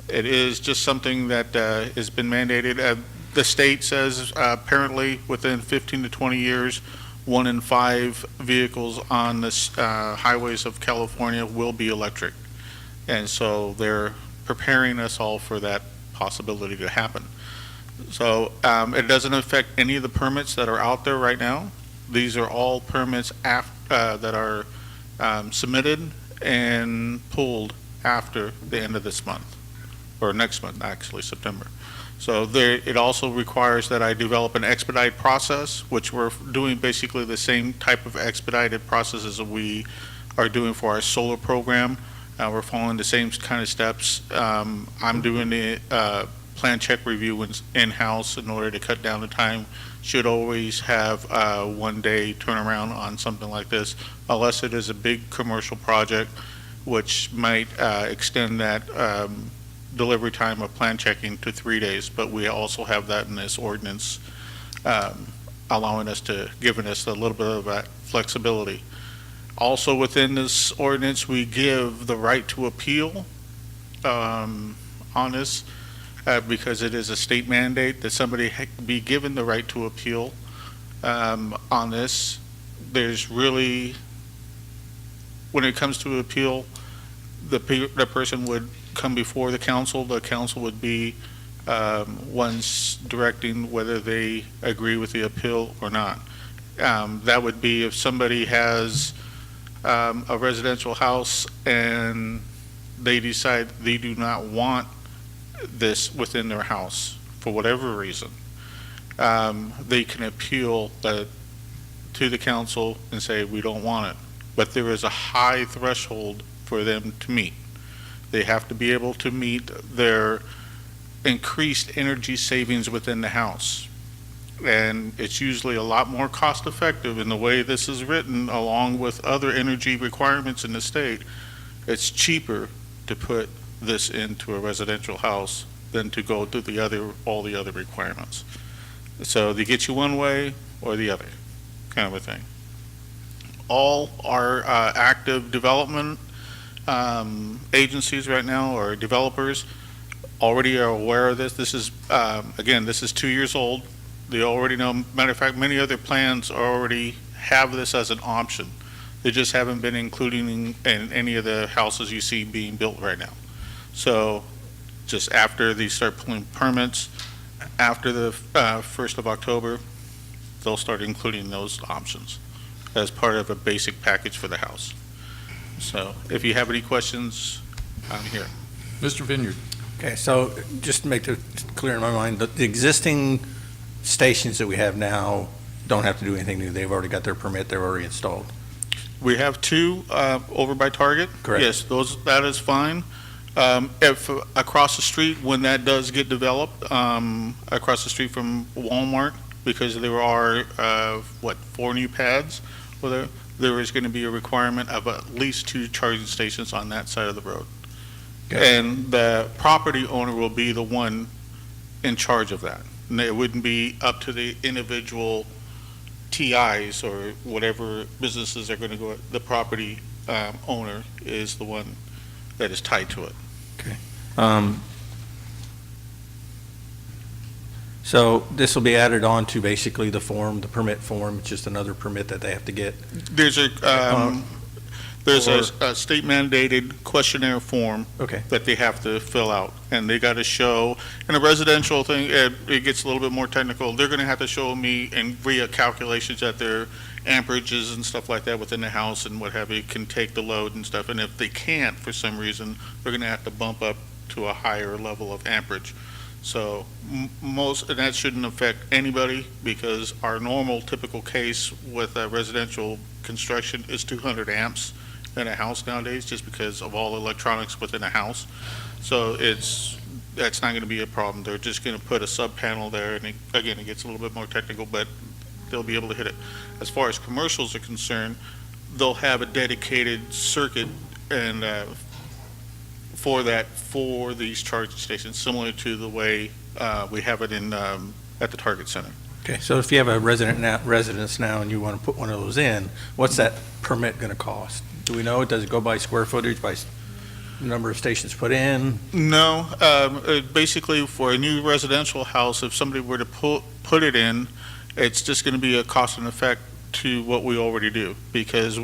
It is just something that has been mandated. The state says apparently within 15 to 20 years, 1 in 5 vehicles on the highways of California will be electric. And so they're preparing us all for that possibility to happen. So it doesn't affect any of the permits that are out there right now. These are all permits that are submitted and pulled after the end of this month, or next month, actually, September. So it also requires that I develop an expedite process, which we're doing basically the same type of expedited process as we are doing for our solar program. We're following the same kind of steps. I'm doing the plan check review in-house in order to cut down the time. Should always have a one-day turnaround on something like this, unless it is a big commercial project, which might extend that delivery time of plan checking to 3 days. But we also have that in this ordinance, giving us a little bit of that flexibility. Also within this ordinance, we give the right to appeal on this. Because it is a state mandate that somebody be given the right to appeal on this. There's really, when it comes to appeal, the person would come before the council. The council would be ones directing whether they agree with the appeal or not. That would be if somebody has a residential house and they decide they do not want this within their house for whatever reason, they can appeal to the council and say we don't want it. But there is a high threshold for them to meet. They have to be able to meet their increased energy savings within the house. And it's usually a lot more cost effective in the way this is written, along with other energy requirements in the state. It's cheaper to put this into a residential house than to go through all the other requirements. So they get you one way or the other, kind of a thing. All our active development agencies right now, or developers, already are aware of this. This is, again, this is 2 years old. They already know. Matter of fact, many other plans already have this as an option. They just haven't been including in any of the houses you see being built right now. So just after they start pulling permits, after the 1st of October, they'll start including those options as part of a basic package for the house. So if you have any questions, I'm here. Mr. Vineyard. Okay, so just to make it clear in my mind, the existing stations that we have now don't have to do anything new. They've already got their permit, they're already installed. We have two over by Target. Correct. Yes, that is fine. If across the street, when that does get developed, across the street from Walmart, because there are, 4 new pads, there is going to be a requirement of at least 2 charging stations on that side of the road. Okay. And the property owner will be the one in charge of that. And it wouldn't be up to the individual TIs or whatever businesses are going to go. The property owner is the one that is tied to it. So this will be added on to basically the permit form, it's just another permit that they have to get. There's a state mandated questionnaire form Okay. that they have to fill out, and they got to show, in a residential thing, it gets a little bit more technical, they're going to have to show me and via calculations that their amperages and stuff like that within the house and what have you can take the load and stuff, and if they can't for some reason, they're going to have to bump up to a higher level of amperage. So and that shouldn't affect anybody, because our normal typical case with residential construction is 200 amps in a house nowadays, just because of all electronics within a house. So that's not going to be a problem. They're just going to put a sub panel there, and again, it gets a little bit more technical, but they'll be able to hit it. As far as commercials are concerned, they'll have a dedicated circuit and for these charging stations, similar to the way we have it at the Target Center. Okay, so if you have a residence now and you want to put one of those in, what's that permit going to cost? Do we know? Does it go by square footage, by number of stations put in? No, basically for a new residential house, if somebody were to put it in, it's just going to be a cost and effect to what we already do. Because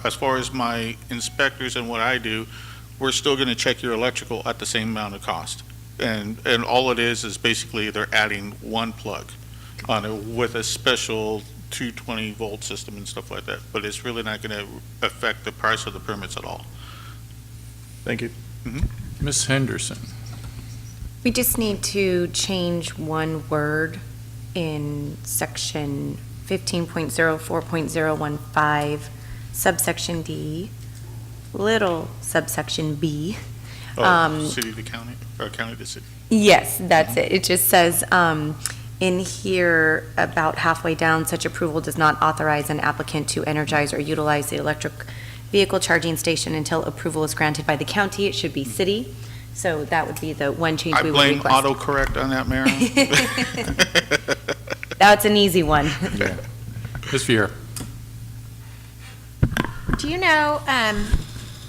as far as my inspectors and what I do, we're still going to check your electrical at the same amount of cost. And all it is basically they're adding one plug on it with a special 220 volt system and stuff like that. But it's really not going to affect the price of the permits at all. Thank you. Ms. Henderson. We just need to change one word in section 15.04.015, subsection D, little subsection B. City to county, or county to city? Yes, that's it. It just says in here, about halfway down, such approval does not authorize an applicant to energize or utilize the electric vehicle charging station until approval is granted by the county. It should be city. So that would be the one change we would request. I blame autocorrect on that, Mayor. That's an easy one. Ms. Viera. Do you know,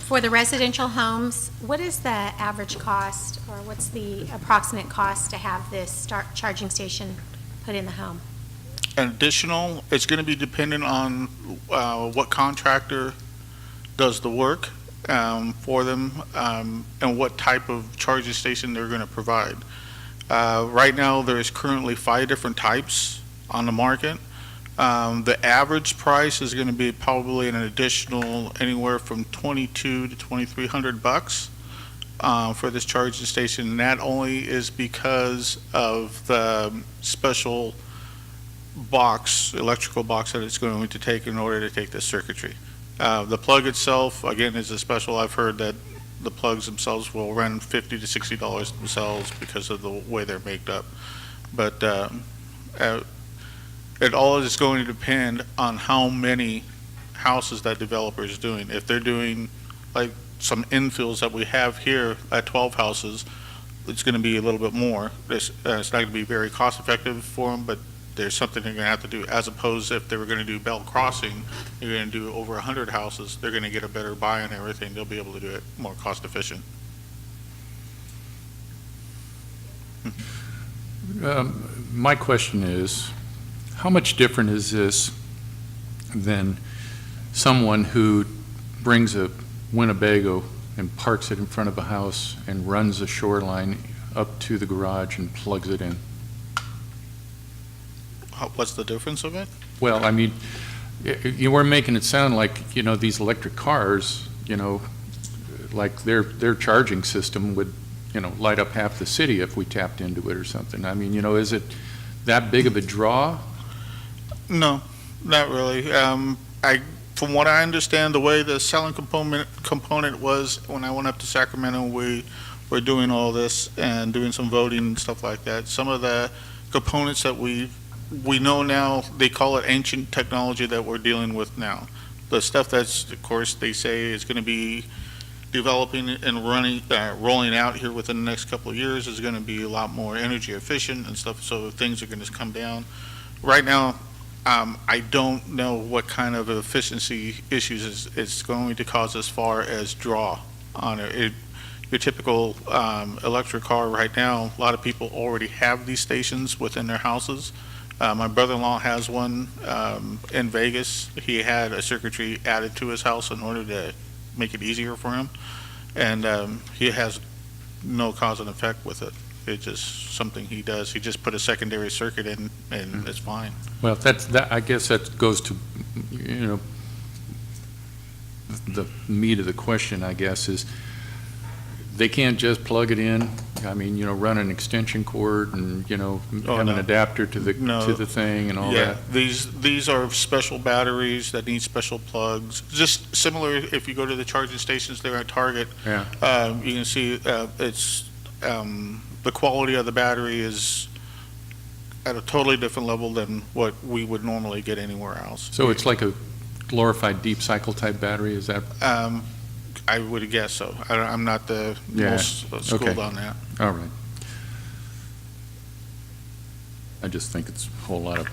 for the residential homes, what is the average cost, or what's the approximate cost to have this charging station put in the home? An additional, it's going to be dependent on what contractor does the work for them, and what type of charging station they're going to provide. Right now, there is currently 5 different types on the market. The average price is going to be probably an additional anywhere from $2,200 to $2,300 for this charging station. And that only is because of the special electrical box that it's going to take in order to take this circuitry. The plug itself, again, is a special. I've heard that the plugs themselves will run $50 to $60 themselves because of the way they're made up. But it all is going to depend on how many houses that developer is doing. If they're doing like some infills that we have here at 12 houses, it's going to be a little bit more. It's not going to be very cost effective for them, but there's something they're going to have to do, as opposed if they were going to do Bell Crossing, they're going to do over 100 houses, they're going to get a better buy on everything, they'll be able to do it more cost efficient. My question is, how much different is this than someone who brings a Winnebago and parks it in front of a house and runs a shoreline up to the garage and plugs it in? What's the difference of it? Well, I mean, you were making it sound like, you know, these electric cars, you know, like their charging system would, you know, light up half the city if we tapped into it or something. I mean, you know, is it that big of a draw? No, not really. From what I understand, the way the selling component was when I went up to Sacramento, we were doing all this and doing some voting and stuff like that. Some of the components that we know now, they call it ancient technology that we're dealing with now. The stuff that's, of course, they say is going to be developing and rolling out here within the next couple of years is going to be a lot more energy efficient and stuff, so things are going to come down. Right now, I don't know what kind of efficiency issues it's going to cause as far as draw on it. Your typical electric car right now, a lot of people already have these stations within their houses. My brother-in-law has one in Vegas. He had a circuitry added to his house in order to make it easier for him, and he has no cause and effect with it. It's just something he does. He just put a secondary circuit in, and it's fine. Well, I guess that goes to, you know, the meat of the question, I guess, is they can't just plug it in. I mean, you know, run an extension cord and, you know, have an adapter to the thing and all that. Yeah, these are special batteries that need special plugs. Just similar, if you go to the charging stations there at Target, yeah. You can see it's the quality of the battery is at a totally different level than what we would normally get anywhere else. So it's like a glorified deep cycle type battery, is that? I would guess so. I'm not the most schooled on that. All right. I just think it's a whole lot of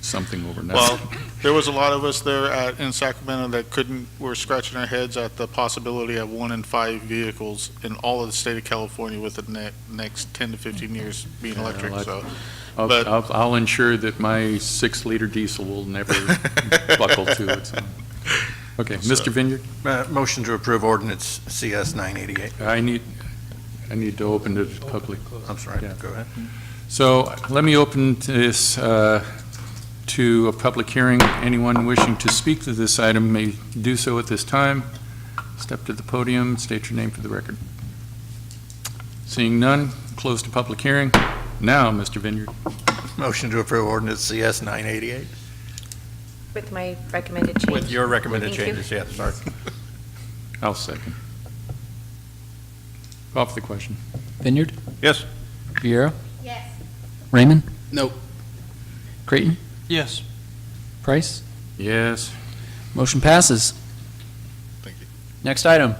something over nothing. Well, there was a lot of us there in Sacramento that were scratching our heads at the possibility of 1 in 5 vehicles in all of the state of California within the next 10 to 15 years being electric. So, I'll ensure that my 6-liter diesel will never buckle to it. So. Okay, Mr. Vineyard? Motion to approve ordinance CS 988. I need to open to the public. I'm sorry, Yeah. go ahead. So let me open this to a public hearing. Anyone wishing to speak to this item may do so at this time. Step to the podium, state your name for the record. Seeing none, close to public hearing. Now, Mr. Vineyard. Motion to approve ordinance CS 988. With my recommended change. With your recommended Thank you. changes, yes, sorry. I'll second. Call for the question. Vineyard? Yes. Viera? Yes. Raymond? Nope. Creighton? Yes. Price? Yes. Motion passes. Thank you. Next item,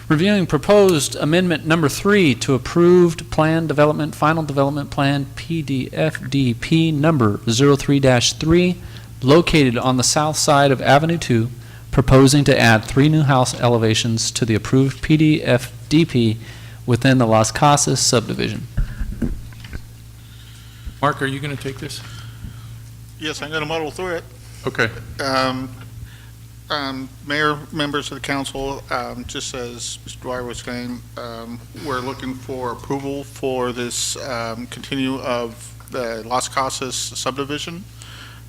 reviewing proposed amendment number 3 to approved plan development, final development plan PDFDP number 03-3, located on the south side of Avenue 2, proposing to add 3 new house elevations to the approved PDFDP within the Las Casas subdivision. Mark, are you going to take this? Yes, I'm going to muddle through it. Okay. Mayor, members of the council, just as Mr. Dwyer was saying, we're looking for approval for this continue of the Las Casas subdivision.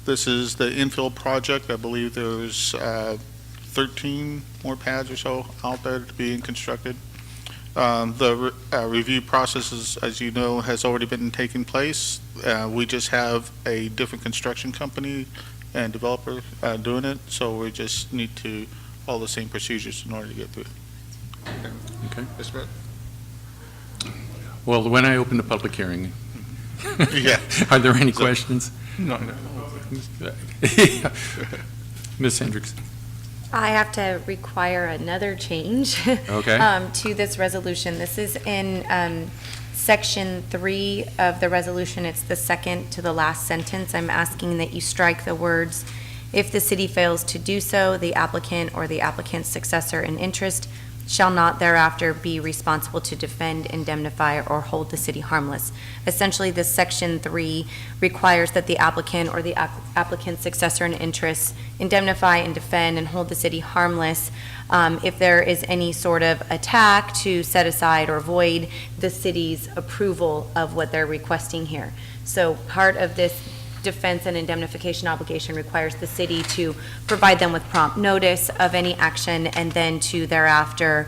This is the infill project. I believe there's 13 more pads or so out there to be constructed. The review process, as you know, has already been taking place. We just have a different construction company and developer doing it, so we just need to follow the same procedures in order to get through it. Okay. Mr. Mayor? Well, when I open the public hearing, Yeah. Are there any questions? No. Ms. Hendricks? I have to require another change Okay. to this resolution. This is in Section 3 of the resolution. It's the second to the last sentence. I'm asking that you strike the words, "If the city fails to do so, the applicant or the applicant's successor in interest shall not thereafter be responsible to defend, indemnify, or hold the city harmless." Essentially, this Section 3 requires that the applicant or the applicant's successor in interest indemnify and defend and hold the city harmless if there is any sort of attack to set aside or void the city's approval of what they're requesting here. So part of this defense and indemnification obligation requires the city to provide them with prompt notice of any action and then to thereafter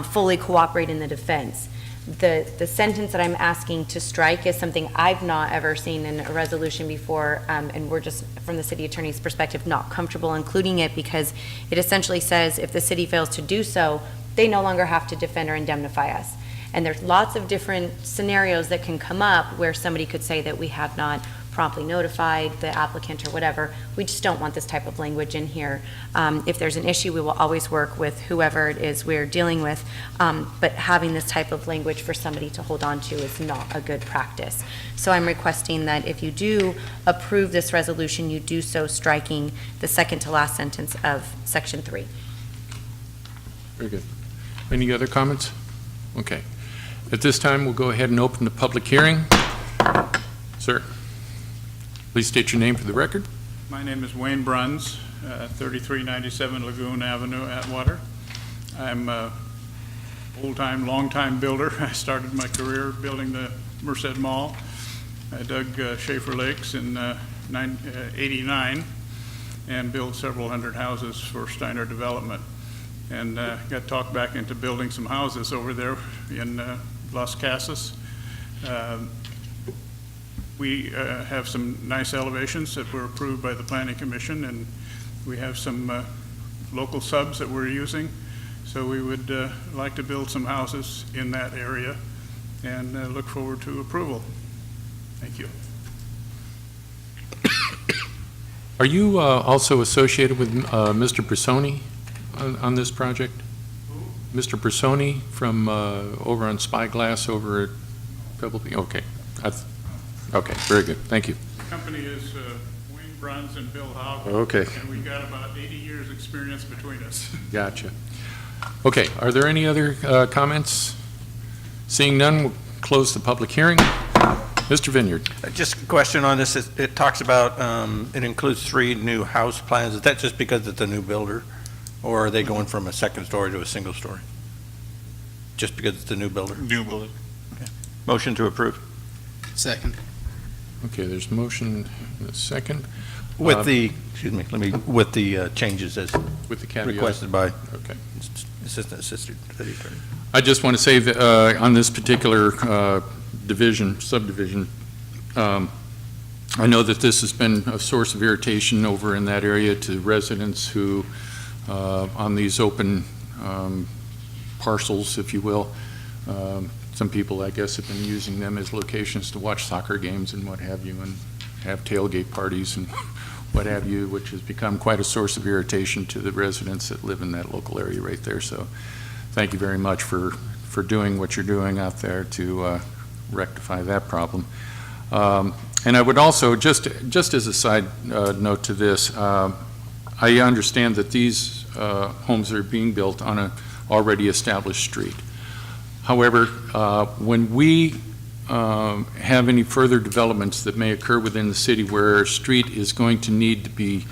fully cooperate in the defense. The sentence that I'm asking to strike is something I've not ever seen in a resolution before, and we're just, from the city attorney's perspective, not comfortable including it because it essentially says if the city fails to do so, they no longer have to defend or indemnify us. And there's lots of different scenarios that can come up where somebody could say that we have not promptly notified the applicant or whatever. We just don't want this type of language in here. If there's an issue, we will always work with whoever it is we're dealing with, but having this type of language for somebody to hold on to is not a good practice. So I'm requesting that if you do approve this resolution, you do so striking the second to last sentence of Section 3. Very good. Any other comments? Okay. At this time, we'll go ahead and open the public hearing. Sir, please state your name for the record. My name is Wayne Bruns, 3397 Lagoon Avenue, Atwater. I'm a old-time, long-time builder. I started my career building the Merced Mall. I dug Schaefer Lakes in 89 and built several hundred houses for Steiner Development. And got talked back into building some houses over there in Las Casas. We have some nice elevations that were approved by the Planning Commission, and we have some local subs that we're using. So we would like to build some houses in that area and look forward to approval. Thank you. Are you also associated with Mr. Brissoni on this project? Mr. Brissoni from over on Spyglass over at Pebble Beach? Okay. Okay, very good. Thank you. The company is Wayne Bruns and Bill Houck. Okay. And we've got about 80 years' experience between us. Gotcha. Okay, are there any other comments? Seeing none, we'll close the public hearing. Mr. Vineyard. Just a question on this. It talks about, it includes 3 new house plans. Is that just because it's a new builder? Or are they going from a second story to a single story? Just because it's a new builder? New builder. Okay. Motion to approve. Second. Okay, there's a motion and a second. With the, excuse me, with the changes as with the caveat requested by okay. Assistant City Attorney. I just want to say that on this particular subdivision, I know that this has been a source of irritation over in that area to residents who, on these open parcels, if you will, some people, I guess, have been using them as locations to watch soccer games and what have you, and have tailgate parties and what have you, which has become quite a source of irritation to the residents that live in that local area right there. So thank you very much for doing what you're doing out there to rectify that problem. And I would also, just as a side note to this, I understand that these homes are being built on an already established street. However, when we have any further developments that may occur within the city where a street is going to need to be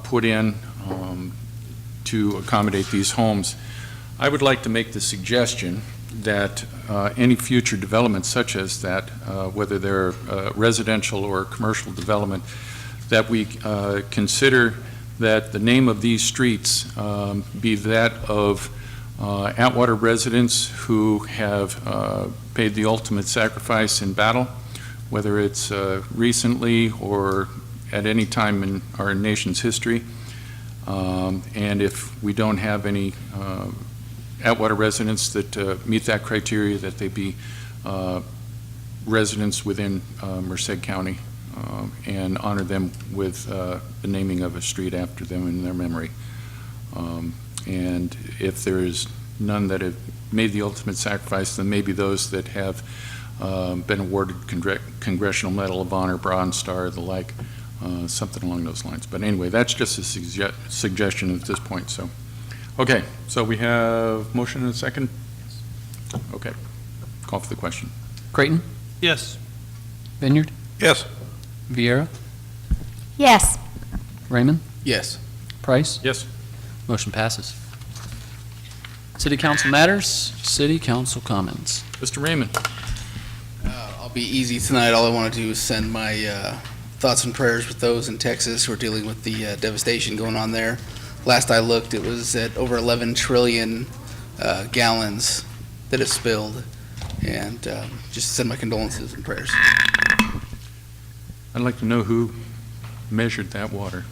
put in to accommodate these homes, I would like to make the suggestion that any future developments such as that, whether they're residential or commercial development, that we consider that the name of these streets be that of Atwater residents who have paid the ultimate sacrifice in battle, whether it's recently or at any time in our nation's history. And if we don't have any Atwater residents that meet that criteria, that they be residents within Merced County and honor them with the naming of a street after them in their memory. And if there is none that have made the ultimate sacrifice, then maybe those that have been awarded Congressional Medal of Honor, Bronze Star, the like, something along those lines. But anyway, that's just a suggestion at this point, so. Okay, so we have motion and a second? Okay, call for the question. Creighton? Yes. Vineyard? Yes. Viera? Yes. Raymond? Yes. Price? Yes. Motion passes. City council matters, city council comments. Mr. Raymond? I'll be easy tonight. All I want to do is send my thoughts and prayers with those in Texas who are dealing with the devastation going on there. Last I looked, it was at over 11 trillion gallons that have spilled, and just send my condolences and prayers. I'd like to know who measured that water.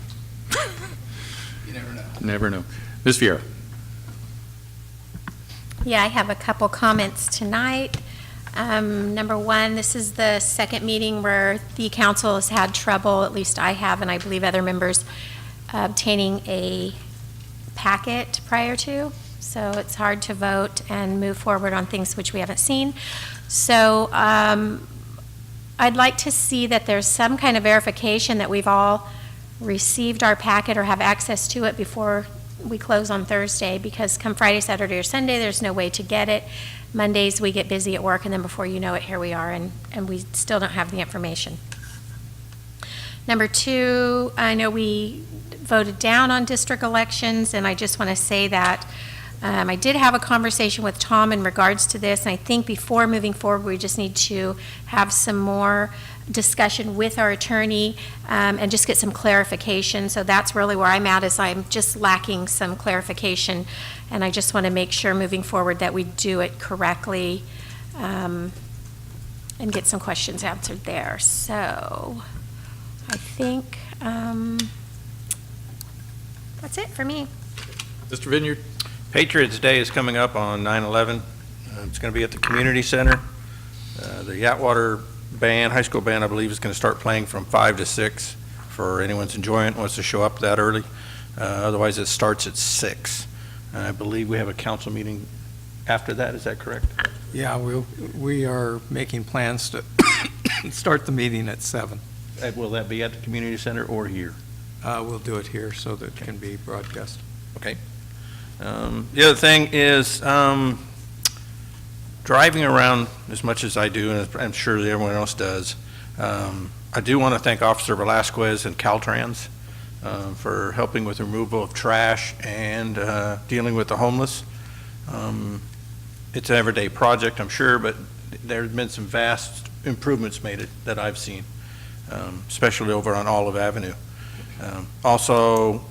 You never know. Never know. Ms. Viera? Yeah, I have a couple comments tonight. Number one, this is the second meeting where the council has had trouble, at least I have, and I believe other members, obtaining a packet prior to. So it's hard to vote and move forward on things which we haven't seen. So I'd like to see that there's some kind of verification that we've all received our packet or have access to it before we close on Thursday, because come Friday, Saturday, or Sunday, there's no way to get it. Mondays, we get busy at work, and then before you know it, here we are, and we still don't have the information. Number two, I know we voted down on district elections, and I just want to say that I did have a conversation with Tom in regards to this, and I think before moving forward, we just need to have some more discussion with our attorney and just get some clarification. So that's really where I'm at, is I'm just lacking some clarification, and I just want to make sure moving forward that we do it correctly and get some questions answered there. So I think that's it for me. Mr. Vineyard? Patriots Day is coming up on 9/11. It's going to be at the community center. The Atwater band, high school band, I believe, is going to start playing from 5 to 6 for anyone's enjoyment, wants to show up that early. Otherwise, it starts at 6. I believe we have a council meeting after that. Is that correct? Yeah, we are making plans to start the meeting at 7. Will that be at the community center or here? We'll do it here so that it can be broadcast. Okay. The other thing is driving around as much as I do, and I'm sure that everyone else does. I do want to thank Officer Velasquez and Caltrans for helping with removal of trash and dealing with the homeless. It's an everyday project, I'm sure, but there's been some vast improvements made that I've seen, especially over on Olive Avenue. Also,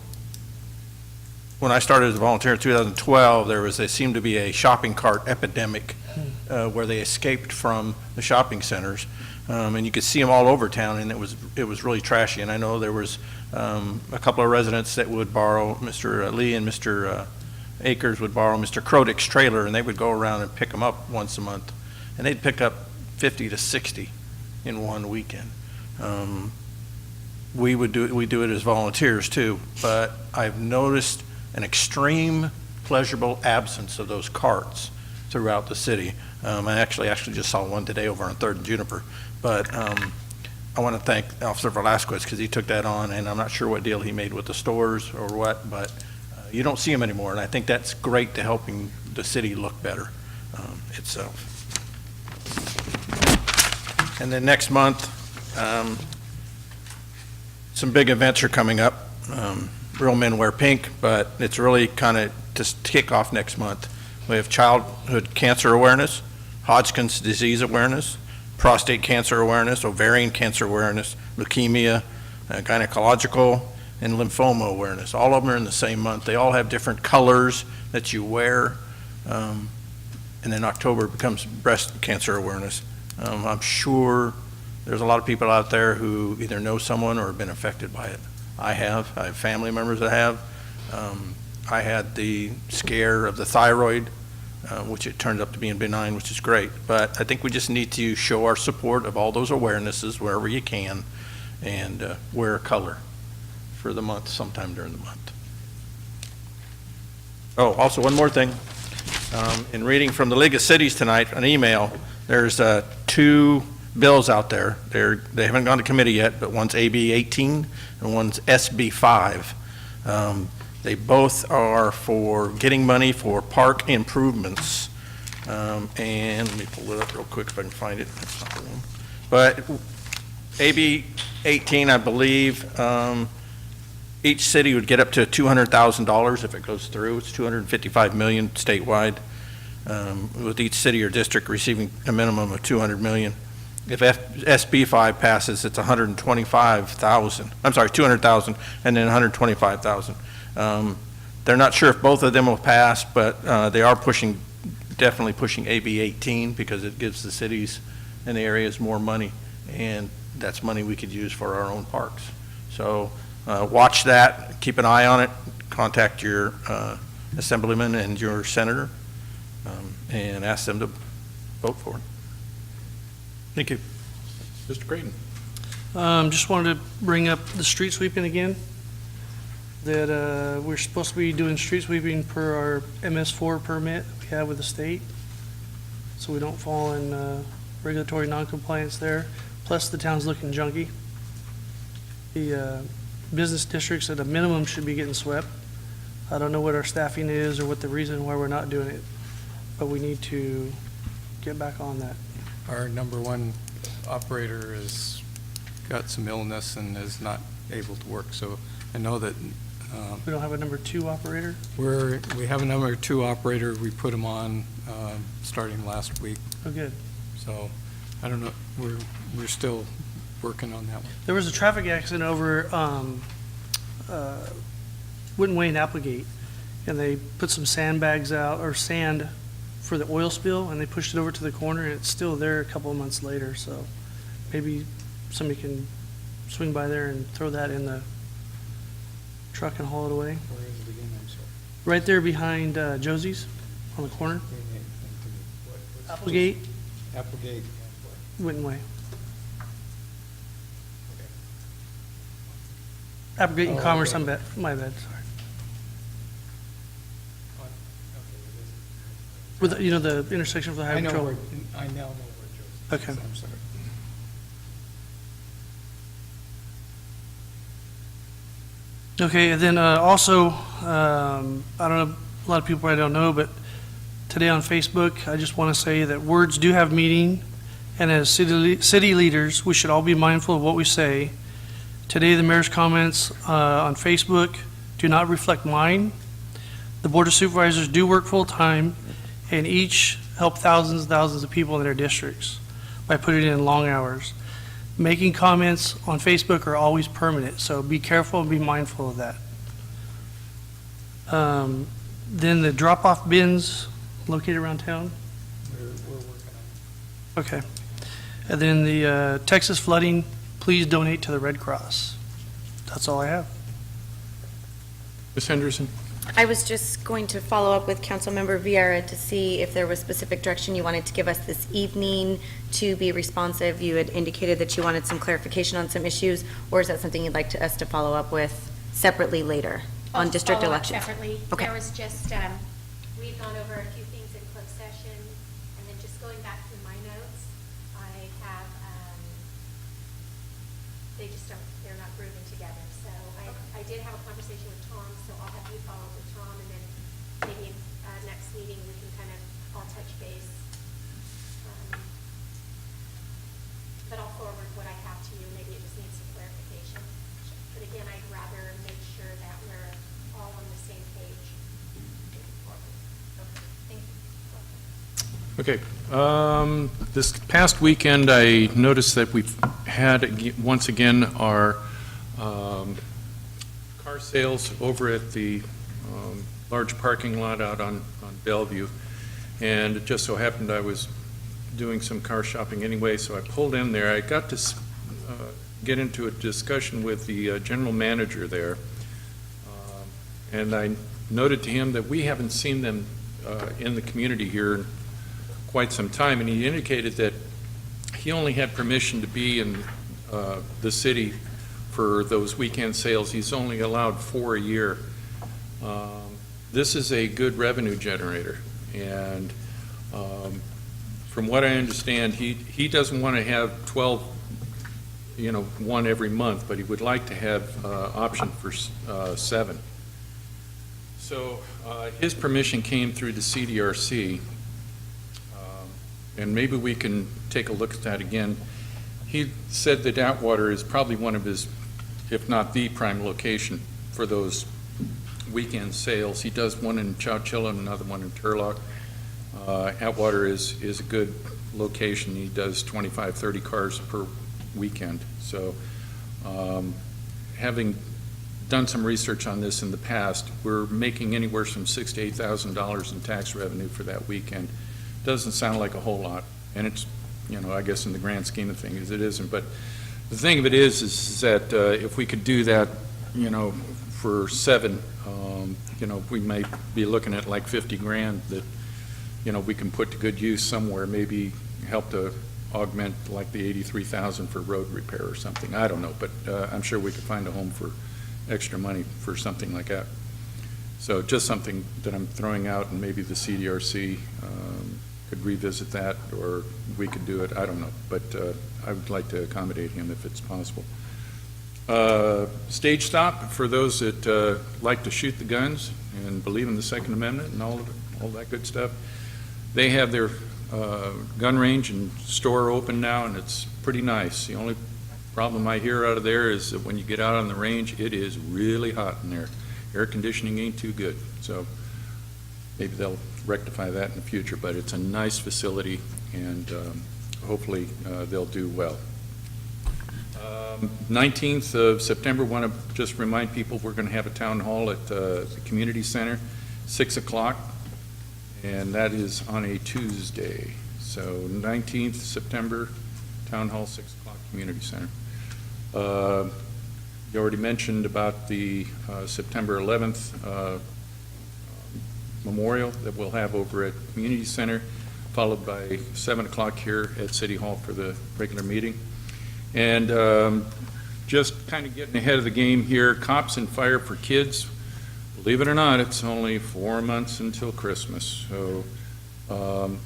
when I started as a volunteer in 2012, there seemed to be a shopping cart epidemic where they escaped from the shopping centers, and you could see them all over town, and it was really trashy. And I know there was a couple of residents that would borrow, Mr. Lee and Mr. Akers would borrow Mr. Krodick's trailer, and they would go around and pick them up once a month, and they'd pick up 50 to 60 in one weekend. We do it as volunteers too, but I've noticed an extreme pleasurable absence of those carts throughout the city. I actually just saw one today over on 3rd and Juniper, but I want to thank Officer Velasquez because he took that on, and I'm not sure what deal he made with the stores or what, but you don't see them anymore, and I think that's great to helping the city look better itself. And then next month, some big events are coming up. Real Men Wear Pink, but it's really kind of to kick off next month. We have childhood cancer awareness, Hodgkin's disease awareness, prostate cancer awareness, ovarian cancer awareness, leukemia, gynecological, and lymphoma awareness. All of them are in the same month. They all have different colors that you wear. And then October becomes breast cancer awareness. I'm sure there's a lot of people out there who either know someone or have been affected by it. I have family members that have. I had the scare of the thyroid, which it turned up to being benign, which is great. But I think we just need to show our support of all those awarenesses wherever you can, and wear a color for the month sometime during the month. Oh, also, one more thing. In reading from the League of Cities tonight, an email, there's two bills out there. They haven't gone to committee yet, but one's AB 18 and one's SB 5. They both are for getting money for park improvements. And let me pull it up real quick if I can find it. That's not the one. But AB 18, I believe, each city would get up to $200,000 if it goes through. It's $255 million statewide, with each city or district receiving a minimum of $200 million. If SB 5 passes, it's $125,000. I'm sorry, $200,000, and then $125,000. They're not sure if both of them will pass, but they are definitely pushing AB 18 because it gives the cities and the areas more money, and that's money we could use for our own parks. So watch that, keep an eye on it, contact your assemblyman and your senator, and ask them to vote for it. Thank you. Mr. Creighton. Just wanted to bring up the street sweeping again, that we're supposed to be doing street sweeping per our MS4 permit we have with the state, so we don't fall in regulatory noncompliance there. Plus, the town's looking junky. The business districts at a minimum should be getting swept. I don't know what our staffing is or what the reason why we're not doing it, but we need to get back on that. Our number one operator has got some illness and is not able to work, so I know that We don't have a number 2 operator? we have a number 2 operator. We put him on starting last week. Oh, good. So I don't know, we're still working on that one. There was a traffic accident over Witten Way and Applegate, and they put some sandbags out, or sand, for the oil spill, and they pushed it over to the corner, and it's still there a couple of months later, so maybe somebody can swing by there and throw that in the truck and haul it away. Where is it again? I'm sorry. Right there behind Josie's on the corner, Applegate, Applegate. Witten Way. Applegate and Oh, Commerce, okay. my bad, sorry. With, the intersection of the I highway know patrol. I now know where Joe's. Okay. I'm sorry. Okay, and then also, I don't know, a lot of people probably don't know, but today on Facebook, I just want to say that words do have meaning, and as city leaders, we should all be mindful of what we say. Today, the mayor's comments on Facebook do not reflect mine. The Board of Supervisors do work full-time, and each help thousands and thousands of people in their districts by putting in long hours. Making comments on Facebook are always permanent, so be careful and be mindful of that. Then the drop-off bins located around town. We're working on it. Okay. And then the Texas flooding, please donate to the Red Cross. That's all I have. Ms. Henderson. I was just going to follow up with Councilmember Vieira to see if there was specific direction you wanted to give us this evening to be responsive. You had indicated that you wanted some clarification on some issues, or is that something you'd like us to follow up with separately later on district Follow up elections? Separately. Okay. There was just, we had gone over a few things in closed session, and then just going back through my notes, I have, they're not grooving together. So I did have a conversation with Tom, so I'll have you follow up with Tom, and then maybe next meeting, we can kind of all touch base. But I'll forward what I have to you. Maybe it just needs some clarification. But again, I'd rather make sure that we're all on the same page. Okay, thank you. Okay, this past weekend, I noticed that we've had, once again, our car sales over at the large parking lot out on Bellevue. And it just so happened I was doing some car shopping anyway, so I pulled in there. I got to get into a discussion with the general manager there. And I noted to him that we haven't seen them in the community here in quite some time, and he indicated that he only had permission to be in the city for those weekend sales. He's only allowed 4 a year. this is a good revenue generator. And from what I understand, he doesn't want to have 12, one every month, but he would like to have option for 7. So his permission came through the CDRC, and maybe we can take a look at that again. He said that Atwater is probably one of his, if not the prime location for those weekend sales. He does one in Chowchilla and another one in Turlock. Atwater is a good location. He does 25, 30 cars per weekend. So having done some research on this in the past, we're making anywhere from $6,000 to $8,000 in tax revenue for that weekend. Doesn't sound like a whole lot, and it's, I guess in the grand scheme of things, it isn't. But the thing of it is that if we could do that, for 7, we may be looking at like 50 grand that, we can put to good use somewhere, maybe help to augment like the 83,000 for road repair or something. I don't know, but I'm sure we could find a home for extra money for something like that. So just something that I'm throwing out, and maybe the CDRC could revisit that, or we could do it, I don't know. But I would like to accommodate him if it's possible. Stage stop, for those that like to shoot the guns and believe in the Second Amendment and all that good stuff. They have their gun range and store open now, and it's pretty nice. The only problem I hear out of there is that when you get out on the range, it is really hot in there. Air conditioning ain't too good, so maybe they'll rectify that in the future, but it's a nice facility, and hopefully they'll do well. 19th of September, want to just remind people we're going to have a town hall at the community center, 6 o'clock, and that is on a Tuesday. So 19th September, town hall, 6 o'clock, community center. You already mentioned about the September 11th memorial that we'll have over at community center, followed by 7 o'clock here at City Hall for the regular meeting. And just kind of getting ahead of the game here, Cops and Fire for Kids. Believe it or not, it's only 4 months until Christmas. So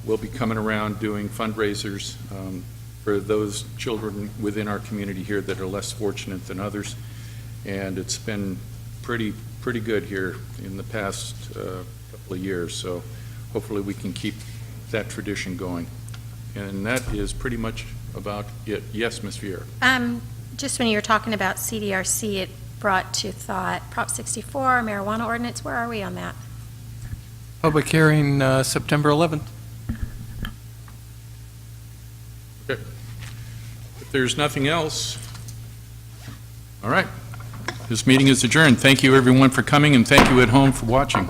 we'll be coming around doing fundraisers for those children within our community here that are less fortunate than others. And it's been pretty good here in the past couple of years. So hopefully we can keep that tradition going. And that is pretty much about it. Yes, Ms. Vieira. Just when you were talking about CDRC, it brought to thought Prop 64, marijuana ordinance. Where are we on that? Public hearing September 11th. Okay. If there's nothing else, all right. This meeting is adjourned. Thank you, everyone, for coming, and thank you at home for watching.